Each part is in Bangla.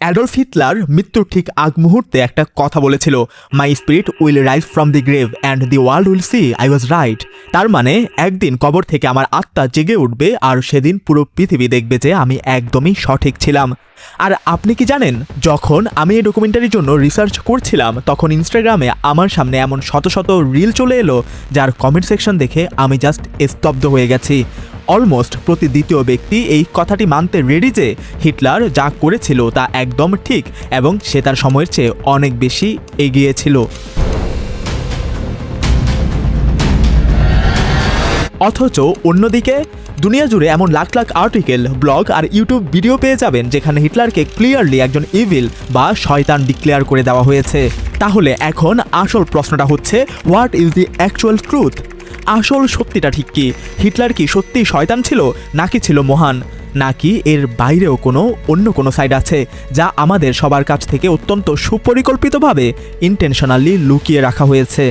অ্যাডলফ হিটলার মৃত্যুর ঠিক আগ মুহূর্তে একটা কথা বলেছিল, মাই spirit will rise from the grave and the world will see I was right. তার মানে একদিন কবর থেকে আমার আত্মা জেগে উঠবে আর সেদিন পুরো পৃথিবী দেখবে যে আমি একদমই সঠিক ছিলাম। আর আপনি কি জানেন, যখন আমি এই ডকুমেন্টারির জন্য রিসার্চ করছিলাম তখন ইনস্টাগ্রামে আমার সামনে এমন শত শত রিল চলে এলো যার কমেন্ট সেকশন দেখে আমি জাস্ট স্তব্ধ হয়ে গেছি। অলমোস্ট প্রতি দ্বিতীয় ব্যক্তি এই কথাটি মানতে রেডি যে হিটলার যা করেছিল তা একদম ঠিক এবং সে তার সময়ের চেয়ে অনেক বেশি এগিয়ে ছিল। অথচ অন্যদিকে দুনিয়া জুড়ে এমন লাখ লাখ আর্টিকেল, ব্লগ আর ইউটিউব ভিডিও পেয়ে যাবেন যেখানে হিটলারকে ক্লিয়ারলি একজন ইভিল বা শয়তান ডিক্লেয়ার করে দেওয়া হয়েছে। তাহলে এখন আসল প্রশ্নটা হচ্ছে, what is the actual truth? আসল সত্যিটা ঠিক কি? হিটলার কি সত্যিই শয়তান ছিল, নাকি ছিল মহান, নাকি এর বাইরেও অন্য কোনো সাইড আছে যা আমাদের সবার কাছ থেকে অত্যন্ত সুপরিকল্পিতভাবে ইন্টেনশনালি লুকিয়ে রাখা হয়েছে?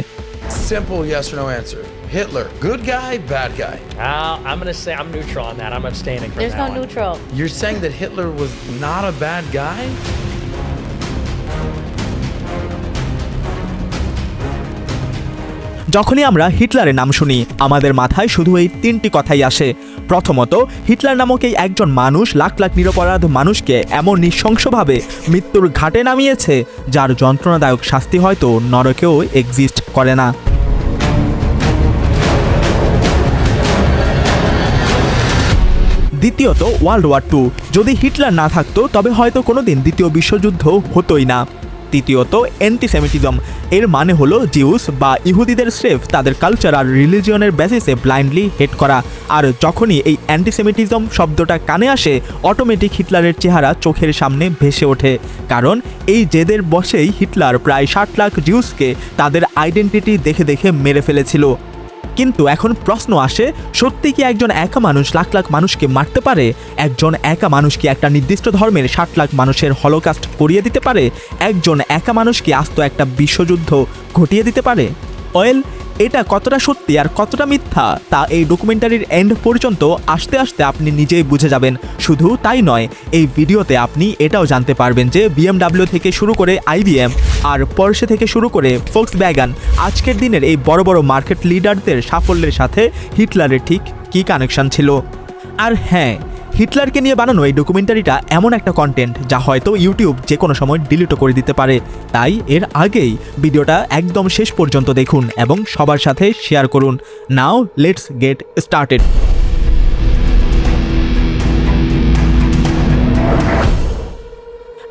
Simple yes or no answer. Hitler, good guy, bad guy? I'm going to say I'm neutral on that. I'm abstaining from There's that no one. neutral. You're saying that Hitler was not a bad guy? যখনই আমরা হিটলারের নাম শুনি আমাদের মাথায় শুধু এই তিনটি কথাই আসে। প্রথমত, হিটলার নামক এই একজন মানুষ লাখ লাখ নিরপরাধ মানুষকে এমন নৃশংসভাবে মৃত্যুর ঘাটে নামিয়েছে যার যন্ত্রণাদায়ক শাস্তি হয়তো নরকেও এক্সিস্ট করে না। দ্বিতীয়ত, ওয়ার্ল্ড ওয়ার II। যদি হিটলার না থাকতো তবে হয়তো কোনোদিন দ্বিতীয় বিশ্বযুদ্ধ হতোই না। তৃতীয়ত, অ্যান্টিসেমিটিজম। এর মানে হলো জিউস বা ইহুদিদের স্রেফ তাদের কালচার আর রিলিজিয়নের বেসিসে ব্লাইন্ডলি হেট করা। আর যখনই এই অ্যান্টিসেমিটিজম শব্দটা কানে আসে অটোমেটিক হিটলারের চেহারা চোখের সামনে ভেসে ওঠে, কারণ এই জেদের বশেই হিটলার প্রায় 60 লাখ জিউসকে তাদের আইডেন্টিটি দেখে দেখে মেরে ফেলেছিল। কিন্তু এখন প্রশ্ন আসে, সত্যি কি একজন একা মানুষ লাখ লাখ মানুষকে মারতে পারে? একজন একা মানুষ কি একটা নির্দিষ্ট ধর্মের 60 লাখ মানুষের হলোকাস্ট করিয়ে দিতে পারে? একজন একা মানুষ কি আস্ত একটা বিশ্বযুদ্ধ ঘটিয়ে দিতে পারে? ওয়েল, এটা কতটা সত্যি আর কতটা মিথ্যা তা এই ডকুমেন্টারির এন্ড পর্যন্ত আসতে আসতে আপনি নিজেই বুঝে যাবেন। শুধু তাই নয়, এই ভিডিওতে আপনি এটাও জানতে পারবেন যে BMW থেকে শুরু করে IBM আর পর্শে থেকে শুরু করে ফোক্সওয়াগন আজকের দিনের এই বড় বড় মার্কেট লিডারদের সাফল্যের সাথে হিটলারের ঠিক কী কানেকশন ছিল। আর হ্যাঁ, হিটলারকে নিয়ে বানানো এই ডকুমেন্টারিটা এমন একটা কন্টেন্ট যা হয়তো ইউটিউব যে কোনো সময় ডিলিটও করে দিতে পারে, তাই এর আগেই ভিডিওটা একদম শেষ পর্যন্ত দেখুন এবং সবার সাথে শেয়ার করুন। Now let's get started.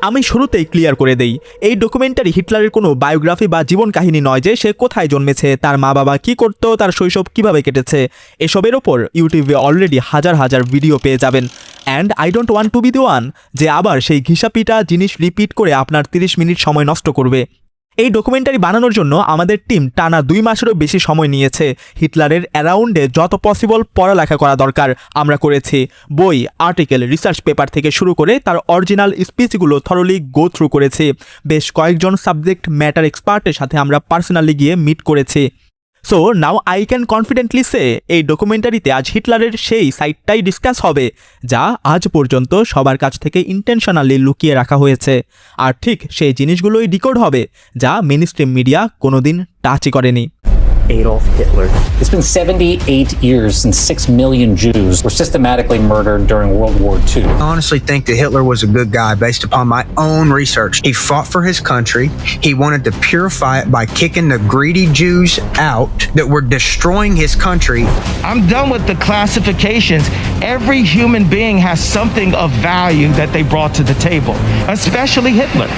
আমি শুরুতেই ক্লিয়ার করে দেই, এই ডকুমেন্টারি হিটলারের কোনো বায়োগ্রাফি বা জীবন কাহিনী নয় যে সে কোথায় জন্মেছে, তার মা বাবা কী করতো, তার শৈশব কিভাবে কেটেছে। এসবের ওপর ইউটিউবে অলরেডি হাজার হাজার ভিডিও পেয়ে যাবেন। And I don't want to be the one যে আবার সেই ঘিসাপিটা জিনিস রিপিট করে আপনার 30 মিনিট সময় নষ্ট করবে। এই ডকুমেন্টারি বানানোর জন্য আমাদের টিম টানা 2 মাসেরও বেশি সময় নিয়েছে। হিটলারের অ্যারাউন্ডে যত পসিবল পড়ালেখা করা দরকার আমরা করেছি। বই, আর্টিকেল, রিসার্চ পেপার থেকে শুরু করে তার অরিজিনাল স্পিচগুলো থরলি গো থ্রু করেছি। বেশ কয়েকজন সাবজেক্ট ম্যাটার এক্সপার্টের সাথে আমরা পার্সোনালি গিয়ে মিট করেছি। So now I can confidently say এই ডকুমেন্টারিতে আজ হিটলারের সেই সাইডটাই ডিসকাস হবে যা আজ পর্যন্ত সবার কাছ থেকে ইন্টেনশনালি লুকিয়ে রাখা হয়েছে। আর ঠিক সেই জিনিসগুলোই ডিকোড হবে যা মেইনস্ট্রিম মিডিয়া কোনোদিন টাচই করেনি। Adolf Hitler. It's been 78 years since 6 million Jews were systematically murdered during World War II. I honestly think that Hitler was a good guy based upon my own research. He fought for his country. He wanted to purify it by kicking the greedy Jews out that were destroying his country. I'm done with the classifications. Every human being has something of value that they brought to the table, especially Hitler.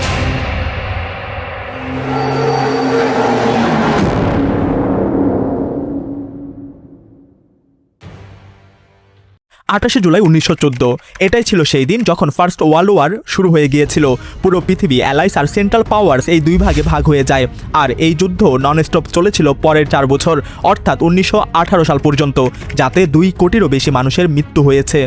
28 July 1914 এটাই ছিল সেই দিন যখন ফার্স্ট ওয়ার্ল্ড ওয়ার শুরু হয়ে গিয়েছিল। পুরো পৃথিবী অ্যালাইস আর সেন্ট্রাল পাওয়ার্স এই 2 ভাগে ভাগ হয়ে যায় আর এই যুদ্ধ নন স্টপ চলেছিল পরের 4 বছর অর্থাৎ 1918 সাল পর্যন্ত, যাতে 2 কোটিরও বেশি মানুষের মৃত্যু হয়েছে।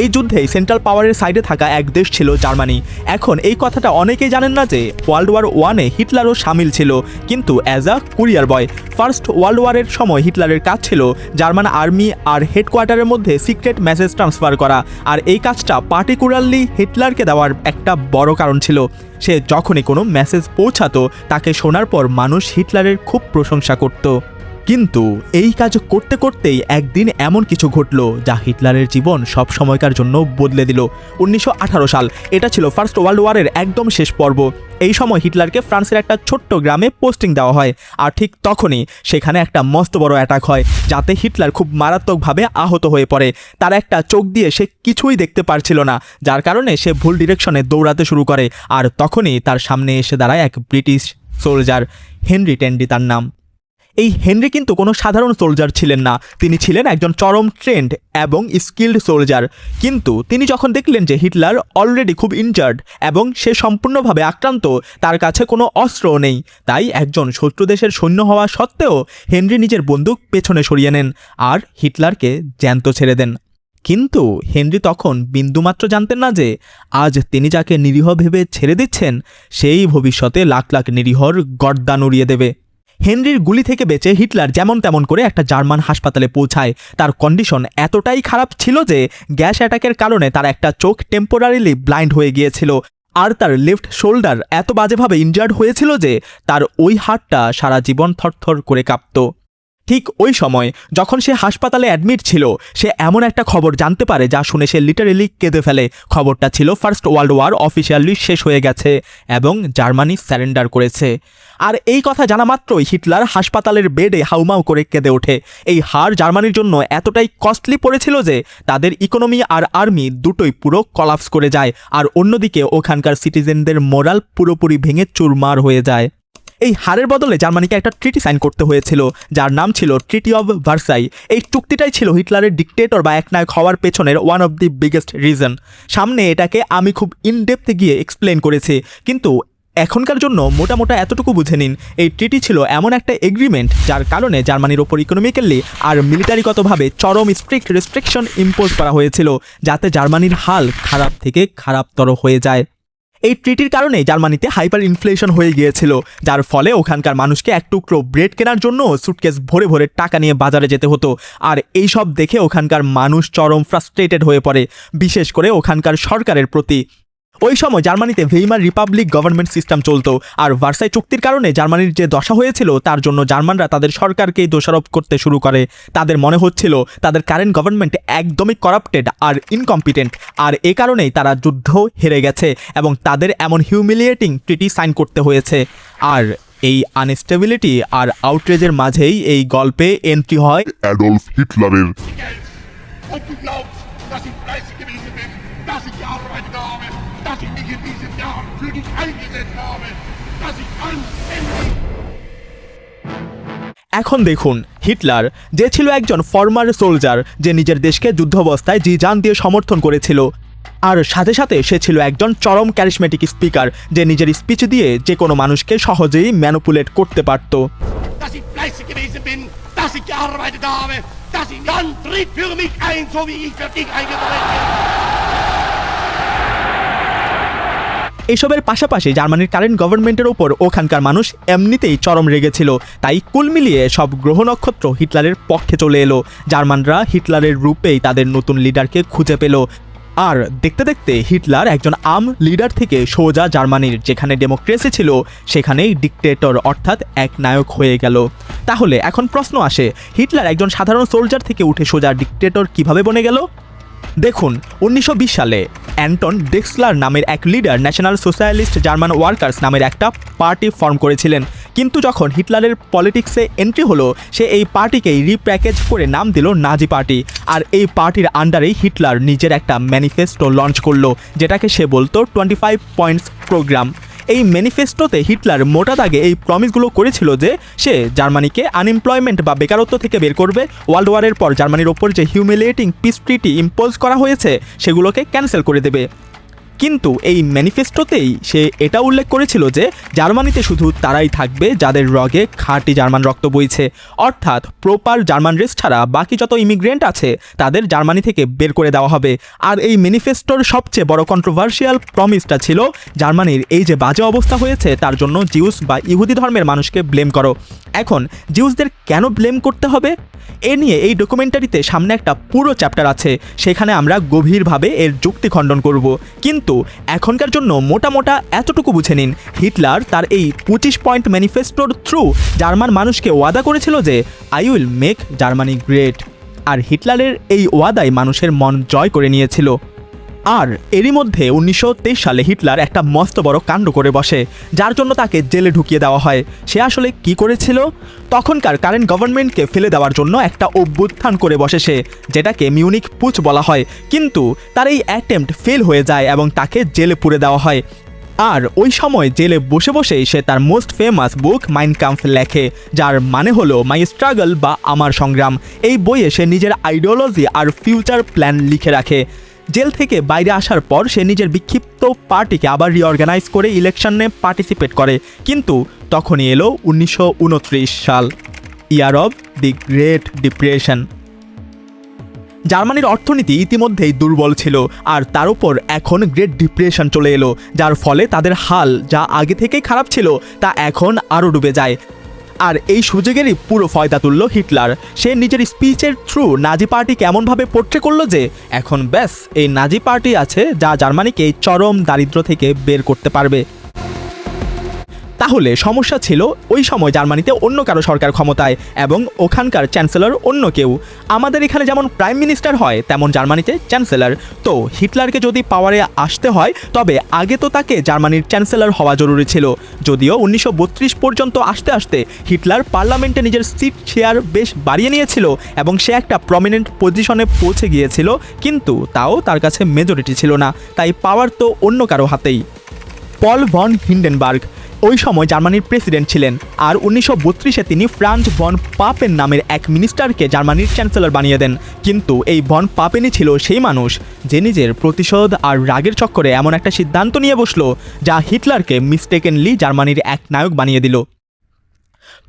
এই যুদ্ধে সেন্ট্রাল পাওয়ারের সাইডে থাকা এক দেশ ছিল জার্মানি। এখন এই কথাটা অনেকেই জানেন না যে ওয়ার্ল্ড ওয়ার 1-এ হিটলারও সামিল ছিল, কিন্তু as a courier boy. First world ওয়ারের সময় হিটলারের কাজ ছিল জার্মান আর্মি আর হেডকোয়ার্টারের মধ্যে সিক্রেট মেসেজ ট্রান্সফার করা, আর এই কাজটা পার্টিকুলারলি হিটলারকে দেওয়ার একটা বড় কারণ ছিল। সে যখনই কোনো মেসেজ পৌঁছাতো তাকে শোনার পর মানুষ হিটলারের খুব প্রশংসা করত। কিন্তু এই কাজ করতে করতেই একদিন এমন কিছু ঘটলো যা হিটলারের জীবন সব সময়কার জন্য বদলে দিল। 1918 সাল, এটা ছিল ফার্স্ট ওয়ার্ল্ড ওয়ারের একদম শেষ পর্ব। এই সময় হিটলারকে ফ্রান্সের একটা ছোট্ট গ্রামে পোস্টিং দেওয়া হয়, আর ঠিক তখনই সেখানে একটা মস্ত বড় অ্যাটাক হয়, যাতে হিটলার খুব মারাত্মকভাবে আহত হয়ে পড়ে। তার একটা চোখ দিয়ে সে কিছুই দেখতে পারছিল না, যার কারণে সে ভুল ডিরেকশনে দৌড়াতে শুরু করে। আর তখনই তার সামনে এসে দাঁড়ায় এক ব্রিটিশ সোলজার, হেনরি টেন্ডি তার নাম। এই হেনরি কিন্তু কোনো সাধারণ সোলজার ছিলেন না, তিনি ছিলেন একজন চরম ট্রেন্ড এবং স্কিল্ড সোলজার। কিন্তু তিনি যখন দেখলেন যে হিটলার অলরেডি খুব ইনজার্ড এবং সে সম্পূর্ণভাবে আক্রান্ত, তার কাছে কোনো অস্ত্রও নেই, তাই একজন শত্রু দেশের সৈন্য হওয়া সত্ত্বেও হেনরি নিজের বন্দুক পেছনে সরিয়ে নেন আর হিটলারকে জ্যান্ত ছেড়ে দেন। কিন্তু হেনরি তখন বিন্দুমাত্র জানতেন না যে আজ তিনি যাকে নিরীহ ভেবে ছেড়ে দিচ্ছেন সেই ভবিষ্যতে লাখ লাখ নিরীহর গর্দান উড়িয়ে দেবে। হেনরির গুলি থেকে বেঁচে হিটলার যেমন তেমন করে একটা জার্মান হাসপাতালে পৌঁছায়। তার কন্ডিশন এতটাই খারাপ ছিল যে গ্যাস অ্যাটাকের কারণে তার একটা চোখ টেম্পোরারিলি ব্লাইন্ড হয়ে গিয়েছিল, আর তার লেফট শোল্ডার এত বাজেভাবে ইনজার্ড হয়েছিল যে তার ওই হাতটা সারা জীবন থরথর করে কাঁপত। ঠিক ওই সময় যখন সে হাসপাতালে অ্যাডমিট ছিল, সে এমন একটা খবর জানতে পারে যা শুনে সে লিটারেলি কেঁদে ফেলে। খবরটা ছিল ফার্স্ট ওয়ার্ল্ড ওয়ার অফিসিয়ালি শেষ হয়ে গেছে এবং জার্মানি স্যারেন্ডার করেছে। আর এই কথা জানা মাত্রই হিটলার হাসপাতালের বেডে হাউমাউ করে কেঁদে ওঠে। এই হার জার্মানির জন্য এতটাই কস্টলি পড়েছিল যে তাদের ইকোনমি আর আর্মি দুটোই পুরো কলাপস করে যায়, আর অন্যদিকে ওখানকার সিটিজেনদের মোরাল পুরোপুরি ভেঙে চুরমার হয়ে যায়। এই হারের বদলে জার্মানিকে একটা ট্রিটি সাইন করতে হয়েছিল, যার নাম ছিল ট্রিটি অফ ভার্সাই। এই চুক্তিটাই ছিল হিটলারের ডিক্টেটর বা একনায়ক হওয়ার পেছনের one of the biggest reason. সামনে এটাকে আমি খুব ইনডেপথে গিয়ে এক্সপ্লেন করেছি, কিন্তু এখনকার জন্য মোটামোটা এতটুকু বুঝে নিন, এই ট্রিটি ছিল এমন একটা এগ্রিমেন্ট যার কারণে জার্মানির ওপর ইকোনমিক্যালি আর মিলিটারিগতভাবে চরম স্ট্রিক্ট রেস্ট্রিকশন ইম্পোজ করা হয়েছিল, যাতে জার্মানির হাল খারাপ থেকে খারাপতর হয়ে যায়। এই ট্রিটির কারণে জার্মানিতে হাইপার ইনফ্লেশন হয়ে গিয়েছিল, যার ফলে ওখানকার মানুষকে এক টুকরো ব্রেড কেনার জন্য সুটকেস ভরে ভরে টাকা নিয়ে বাজারে যেতে হতো। আর এই সব দেখে ওখানকার মানুষ চরম ফ্রাস্ট্রেটেড হয়ে পড়ে, বিশেষ করে ওখানকার সরকারের প্রতি। ওই সময় জার্মানিতে ভেইমার রিপাবলিক গভর্নমেন্ট সিস্টেম চলতো, আর ভার্সাই চুক্তির কারণে জার্মানির যে দশা হয়েছিল তার জন্য জার্মানরা তাদের সরকারকেই দোষারোপ করতে শুরু করে। তাদের মনে হচ্ছিল তাদের কারেন্ট গভর্নমেন্ট একদমই করাপ্টেড আর ইনকম্পিটেন্ট, আর এ কারণেই তারা যুদ্ধ হেরে গেছে এবং তাদের এমন হিউমিলিয়েটিং ট্রিটি সাইন করতে হয়েছে। আর এই আনস্টেবিলিটি আর আউটরেজের মাঝেই এই গল্পে এন্ট্রি হয় অ্যাডলফ হিটলারের। Und du glaubst, dass ich fleißig gewesen bin, dass ich gearbeitet habe, dass ich mich in diesen Jahren für dich eingesetzt habe, dass ich anständig... এখন দেখুন, হিটলার যে ছিল একজন ফর্মার সোলজার, যে নিজের দেশকে যুদ্ধাবস্থায় জি জান দিয়ে সমর্থন করেছিল, আর সাথে সাথে সে ছিল একজন চরম ক্যারিসমেটিক স্পিকার, যে নিজের স্পিচ দিয়ে যে কোনো মানুষকে সহজেই ম্যানুপুলেট করতে পারত। Dass ich fleißig gewesen bin, dass ich gearbeitet habe, dass ich Jan tritt für mich ein, so wie ich für dich eingetreten bin. এসবের পাশাপাশি জার্মানির কারেন্ট গভর্নমেন্টের ওপর ওখানকার মানুষ এমনিতেই চরম রেগেছিল, তাই কুল মিলিয়ে সব গ্রহ নক্ষত্র হিটলারের পক্ষে চলে এলো। জার্মানরা হিটলারের রূপেই তাদের নতুন লিডারকে খুঁজে পেল, আর দেখতে দেখতে হিটলার একজন আম লিডার থেকে সোজা জার্মানির যেখানে ডেমোক্রেসি ছিল সেখানেই ডিক্টেটর অর্থাৎ এক নায়ক হয়ে গেল। তাহলে এখন প্রশ্ন আসে, হিটলার একজন সাধারণ সোলজার থেকে উঠে সোজা ডিক্টেটর কিভাবে বনে গেল? দেখুন, 1920 সালে অ্যান্টন ডেক্সলার নামের এক leader national socialist German workers নামের একটা পার্টি ফর্ম করেছিলেন, কিন্তু যখন হিটলারের পলিটিক্সে এন্ট্রি হলো সে এই পার্টিকেই রিপ্যাকেজ করে নাম দিল নাজি পার্টি। আর এই পার্টির আন্ডারেই হিটলার নিজের একটা ম্যানিফেস্টো লঞ্চ করলো, যেটাকে সে বলতো 25 পয়েন্টস প্রোগ্রাম। এই ম্যানিফেস্টোতে হিটলার মোটা দাগে এই প্রমিসগুলো করেছিল যে সে জার্মানিকে আনএমপ্লয়মেন্ট বা বেকারত্ব থেকে বের করবে, ওয়ার্ল্ড ওয়ারের পর জার্মানির ওপর যে হিউমিলিয়েটিং পিস ট্রিটি ইম্পোজ করা হয়েছে সেগুলোকে ক্যান্সেল করে দেবে। কিন্তু এই ম্যানিফেস্টোতেই সে এটা উল্লেখ করেছিল যে জার্মানিতে শুধু তারাই থাকবে যাদের রগে খাঁটি জার্মান রক্ত বইছে, অর্থাৎ প্রপার জার্মান রেস ছাড়া বাকি যত ইমিগ্রেন্ট আছে তাদের জার্মানি থেকে বের করে দেওয়া হবে। আর এই ম্যানিফেস্টোর সবচেয়ে বড় কন্ট্রোভার্সিয়াল প্রমিসটা ছিল জার্মানির এই যে বাজে অবস্থা হয়েছে তার জন্য জিউস বা ইহুদি ধর্মের মানুষকে ব্লেম করো। এখন জিউসদের কেন ব্লেম করতে হবে এ নিয়ে এই ডকুমেন্টারিতে সামনে একটা পুরো চ্যাপ্টার আছে, সেখানে আমরা গভীরভাবে এর যুক্তি খণ্ডন করব। কিন্তু এখনকার জন্য মোটা এতটুকু বুঝে নিন, হিটলার তার এই 25 পয়েন্ট ম্যানিফেস্টোর থ্রু জার্মান মানুষকে ওয়াদা করেছিল যে I will make Germany great. আর হিটলারের এই ওয়াদাই মানুষের মন জয় করে নিয়েছিল। আর এরই মধ্যে 1923 সালে হিটলার একটা মস্ত বড় কাণ্ড করে বসে, যার জন্য তাকে জেলে ঢুকিয়ে দেওয়া হয়। সে আসলে কি করেছিল? তখনকার কারেন্ট গভর্নমেন্টকে ফেলে দেওয়ার জন্য একটা অভ্যুত্থান করে বসে সে, যেটাকে মিউনিক পুচ বলা হয়। কিন্তু তার এই অ্যাটেম্প্ট ফেল হয়ে যায় এবং তাকে জেলে পুরে দেওয়া হয়। আর ওই সময় জেলে বসে বসেই সে তার মোস্ট ফেমাস বুক মাইন কাম্ফ লেখে, যার মানে হলো মাই স্ট্রাগল বা আমার সংগ্রাম। এই বইয়ে সে নিজের আইডিওলজি আর ফিউচার প্ল্যান লিখে রাখে। জেল থেকে বাইরে আসার পর সে নিজের বিক্ষিপ্ত পার্টিকে আবার রিঅর্গানাইজ করে ইলেকশনে পার্টিসিপেট করে। কিন্তু তখনই এলো 1929 সাল, year of the great depression. জার্মানির অর্থনীতি ইতিমধ্যেই দুর্বল ছিল, আর তার উপর এখন গ্রেট ডিপ্রেশন চলে এলো, যার ফলে তাদের হাল যা আগে থেকেই খারাপ ছিল তা এখন আরও ডুবে যায়। আর এই সুযোগেরই পুরো ফয়দা তুলল হিটলার। সে নিজের স্পিচের থ্রু নাজি পার্টিকে এমনভাবে পোট্রে করলো যে এখন ব্যাস এই নাজি পার্টি আছে যা জার্মানিকে এই চরম দারিদ্র থেকে বের করতে পারবে। তাহলে সমস্যা ছিল ওই সময় জার্মানিতে অন্য কারো সরকার ক্ষমতায় এবং ওখানকার চ্যান্সেলর অন্য কেউ। আমাদের এখানে যেমন প্রাইম মিনিস্টার হয় তেমন জার্মানিতে চ্যান্সেলর। তো হিটলারকে যদি পাওয়ারে আসতে হয় তবে আগে তো তাকে জার্মানির চ্যান্সেলর হওয়া জরুরি ছিল। যদিও 1932 পর্যন্ত আসতে আসতে হিটলার পার্লামেন্টে নিজের সিট শেয়ার বেশ বাড়িয়ে নিয়েছিল এবং সে একটা প্রমিনেন্ট পজিশনে পৌঁছে গিয়েছিল, কিন্তু তাও তার কাছে মেজরিটি ছিল না, তাই পাওয়ার তো অন্য কারো হাতেই। পল ভন হিন্ডেনবার্গ ওই সময় জার্মানির প্রেসিডেন্ট ছিলেন, আর 1932-এ তিনি ফ্রান্স ভন পাপেন নামের এক মিনিস্টারকে জার্মানির চ্যান্সেলর বানিয়ে দেন। কিন্তু এই ভন পাপেনই ছিল সেই মানুষ যে নিজের প্রতিশোধ আর রাগের চক্করে এমন একটা সিদ্ধান্ত নিয়ে বসলো যা হিটলারকে মিস্টেকেনলি জার্মানির এক নায়ক বানিয়ে দিল।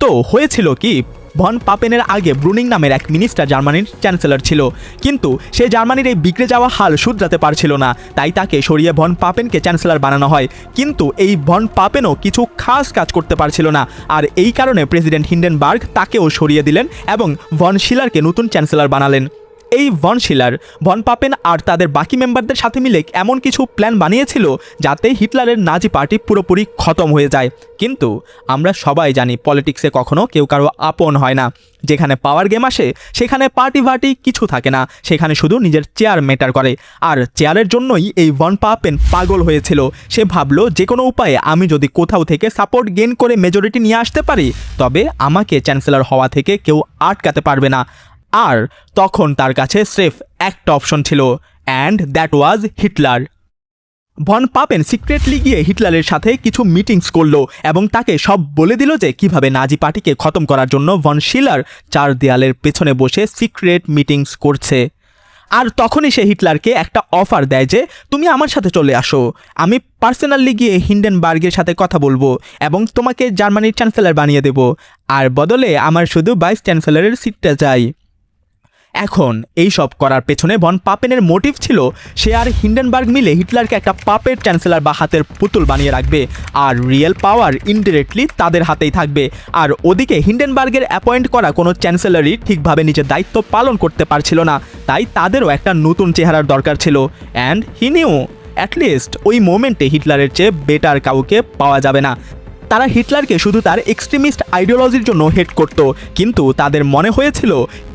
তো হয়েছিল কি, ভন পাপেনের আগে ব্রুনিং নামের এক মিনিস্টার জার্মানির চ্যান্সেলর ছিল, কিন্তু সে জার্মানির এই বিগড়ে যাওয়া হাল শুধরাতে পারছিল না, তাই তাকে সরিয়ে ভন পাপেনকে চ্যান্সেলর বানানো হয়। কিন্তু এই ভন পাপেনও কিছু খাস কাজ করতে পারছিল না, আর এই কারণে প্রেসিডেন্ট হিন্ডেনবার্গ তাকেও সরিয়ে দিলেন এবং ভন শিলারকে নতুন চ্যান্সেলর বানালেন। এই ভন শিলার ভন পাপেন আর তাদের বাকি মেম্বারদের সাথে মিলে এমন কিছু প্ল্যান বানিয়েছিল যাতে হিটলারের নাজি পার্টি পুরোপুরি খতম হয়ে যায়। কিন্তু আমরা সবাই জানি পলিটিক্সে কখনো কেউ কারো আপন হয় না। যেখানে পাওয়ার গেম আসে সেখানে পার্টি কিছু থাকে না, সেখানে শুধু নিজের চেয়ার ম্যাটার করে। আর চেয়ারের জন্যই এই ভন পাপেন পাগল হয়েছিল। সে ভাবলো যে কোনো উপায়ে আমি যদি কোথাও থেকে সাপোর্ট গেইন করে মেজরিটি নিয়ে আসতে পারি তবে আমাকে চ্যান্সেলর হওয়া থেকে কেউ আটকাতে পারবে না। আর তখন তার কাছে স্রেফ একটা অপশন ছিল, and that was Hitler. Von Papen secretly গিয়ে হিটলারের সাথে কিছু মিটিংস করলো এবং তাকে সব বলে দিল যে কিভাবে নাজি পার্টিকে খতম করার জন্য ভন শিলার চার দেয়ালের পেছনে বসে সিক্রেট মিটিংস করছে। আর তখনই সে হিটলারকে একটা অফার দেয় যে তুমি আমার সাথে চলে আসো, আমি পার্সোনালি গিয়ে হিন্ডেনবার্গের সাথে কথা বলবো এবং তোমাকে জার্মানির চ্যান্সেলর বানিয়ে দেব, আর বদলে আমার শুধু ভাইস চ্যান্সেলরের সিটটা চাই। এখন এই সব করার পেছনে ভন পাপেনের মোটিভ ছিল সে আর হিন্ডেনবার্গ মিলে হিটলারকে একটা পাপেট চ্যান্সেলর বা হাতের পুতুল বানিয়ে রাখবে, আর রিয়েল পাওয়ার ইনডিরেক্টলি তাদের হাতেই থাকবে। আর ওদিকে হিন্ডেনবার্গের অ্যাপয়েন্ট করা কোনো চ্যান্সেলরই ঠিকভাবে নিজের দায়িত্ব পালন করতে পারছিল না, তাই তাদেরও একটা নতুন চেহারার দরকার ছিল। অ্যান্ড হি নিউ অ্যাটলিস্ট ওই মোমেন্টে হিটলারের চেয়ে বেটার কাউকে পাওয়া যাবে না। তারা হিটলারকে শুধু তার এক্সট্রিমিস্ট আইডিওলজির জন্য হেট করত, কিন্তু তাদের মনে হয়েছিল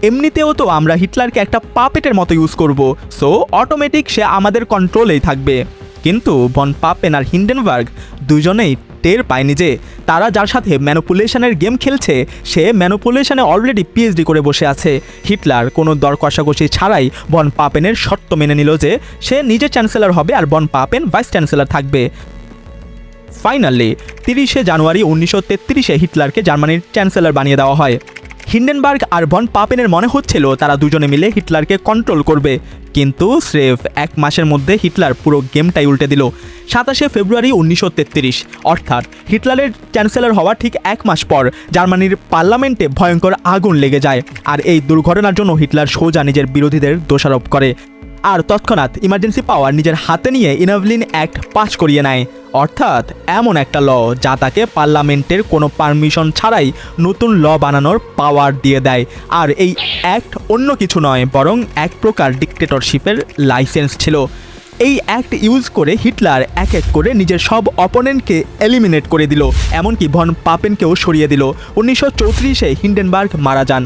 এমনিতেও তো আমরা হিটলারকে একটা পাপেটের মতো ইউজ করব, সো অটোমেটিক সে আমাদের কন্ট্রোলেই থাকবে। কিন্তু ভন পাপেন আর হিন্ডেনবার্গ দুজনেই টের পায়নি যে তারা যার সাথে ম্যানুপুলেশনের গেম খেলছে সে ম্যানুপুলেশনে অলরেডি পিএইচডি করে বসে আছে। হিটলার কোনো দর কষাকষি ছাড়াই ভন পাপেনের শর্ত মেনে নিল যে সে নিজে চ্যান্সেলর হবে আর ভন পাপেন ভাইস চ্যান্সেলর থাকবে। ফাইনালি 30শে জানুয়ারি 1933-এ হিটলারকে জার্মানির চ্যান্সেলর বানিয়ে দেওয়া হয়। হিন্ডেনবার্গ আর ভন পাপেনের মনে হচ্ছিল তারা দুজনে মিলে হিটলারকে কন্ট্রোল করবে, কিন্তু স্রেফ 1 মাসের মধ্যে হিটলার পুরো গেমটাই উল্টে দিল। 27শে ফেব্রুয়ারি 1933, অর্থাৎ হিটলারের চ্যান্সেলর হওয়ার ঠিক 1 মাস পর জার্মানির পার্লামেন্টে ভয়ঙ্কর আগুন লেগে যায়, আর এই দুর্ঘটনার জন্য হিটলার সোজা নিজের বিরোধীদের দোষারোপ করে আর তৎক্ষণাৎ ইমার্জেন্সি পাওয়ার নিজের হাতে নিয়ে ইনাভলিন অ্যাক্ট পাস করিয়ে নেয়, অর্থাৎ এমন একটা ল যা তাকে পার্লামেন্টের কোনো পারমিশন ছাড়াই নতুন ল বানানোর পাওয়ার দিয়ে দেয়। আর এই অ্যাক্ট অন্য কিছু নয়, বরং এক প্রকার ডিক্টেটরশিপের লাইসেন্স ছিল। এই অ্যাক্ট ইউজ করে হিটলার এক এক করে নিজের সব অপোনেন্টকে এলিমিনেট করে দিল, এমনকি ভন পাপেনকেও সরিয়ে দিল। 1934-এ হিন্ডেনবার্গ মারা যান,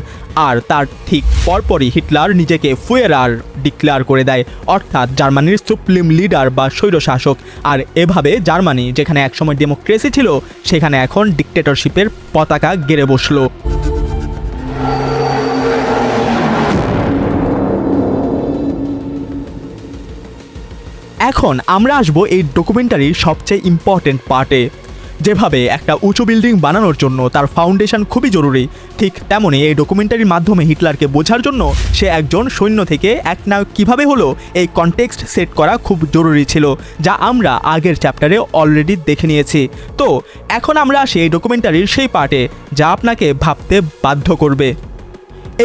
আর তার ঠিক পরপরই হিটলার নিজেকে ফুয়েরার ডিক্লেয়ার করে দেয়, অর্থাৎ জার্মানির সুপ্রিম লিডার বা স্বৈরশাসক। আর এভাবে জার্মানি, যেখানে একসময় ডেমোক্রেসি ছিল, সেখানে এখন ডিক্টেটরশিপের পতাকা গেড়ে বসলো। এখন আমরা আসবো এই ডকুমেন্টারির সবচেয়ে ইম্পর্টেন্ট পার্টে। যেভাবে একটা উঁচু বিল্ডিং বানানোর জন্য তার ফাউন্ডেশন খুবই জরুরি, ঠিক তেমনই এই ডকুমেন্টারির মাধ্যমে হিটলারকে বোঝার জন্য সে একজন সৈন্য থেকে এক নায়ক কীভাবে হলো এই কনটেক্সট সেট করা খুব জরুরি ছিল, যা আমরা আগের চ্যাপ্টারে অলরেডি দেখে নিয়েছি। তো এখন আমরা আসি এই ডকুমেন্টারির সেই পার্টে যা আপনাকে ভাবতে বাধ্য করবে।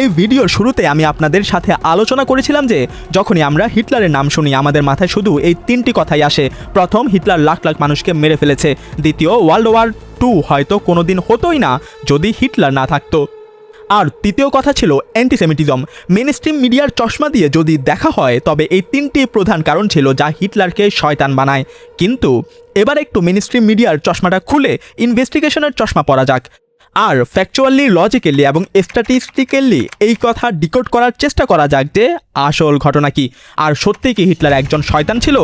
এই ভিডিওর শুরুতে আমি আপনাদের সাথে আলোচনা করেছিলাম যে যখনই আমরা হিটলারের নাম শুনি আমাদের মাথায় শুধু এই 3টি কথাই আসে। প্রথম, হিটলার লাখ লাখ মানুষকে মেরে ফেলেছে। দ্বিতীয়, ওয়ার্ল্ড ওয়ার 2 হয়তো কোনোদিন হতোই না যদি হিটলার না থাকতো। আর তৃতীয় কথা ছিল অ্যান্টিসেমিটিজম। মেইনস্ট্রিম মিডিয়ার চশমা দিয়ে যদি দেখা হয় তবে এই 3টি প্রধান কারণ ছিল যা হিটলারকে শয়তান বানায়। কিন্তু এবার একটু মেইনস্ট্রিম মিডিয়ার চশমাটা খুলে ইনভেস্টিগেশনের চশমা পরা যাক, আর ফ্যাকচুয়ালি, লজিক্যালি এবং স্ট্যাটিস্টিক্যালি এই কথা ডিকোড করার চেষ্টা করা যাক যে আসল ঘটনা কি। আর সত্যি কি হিটলার একজন শয়তান ছিল,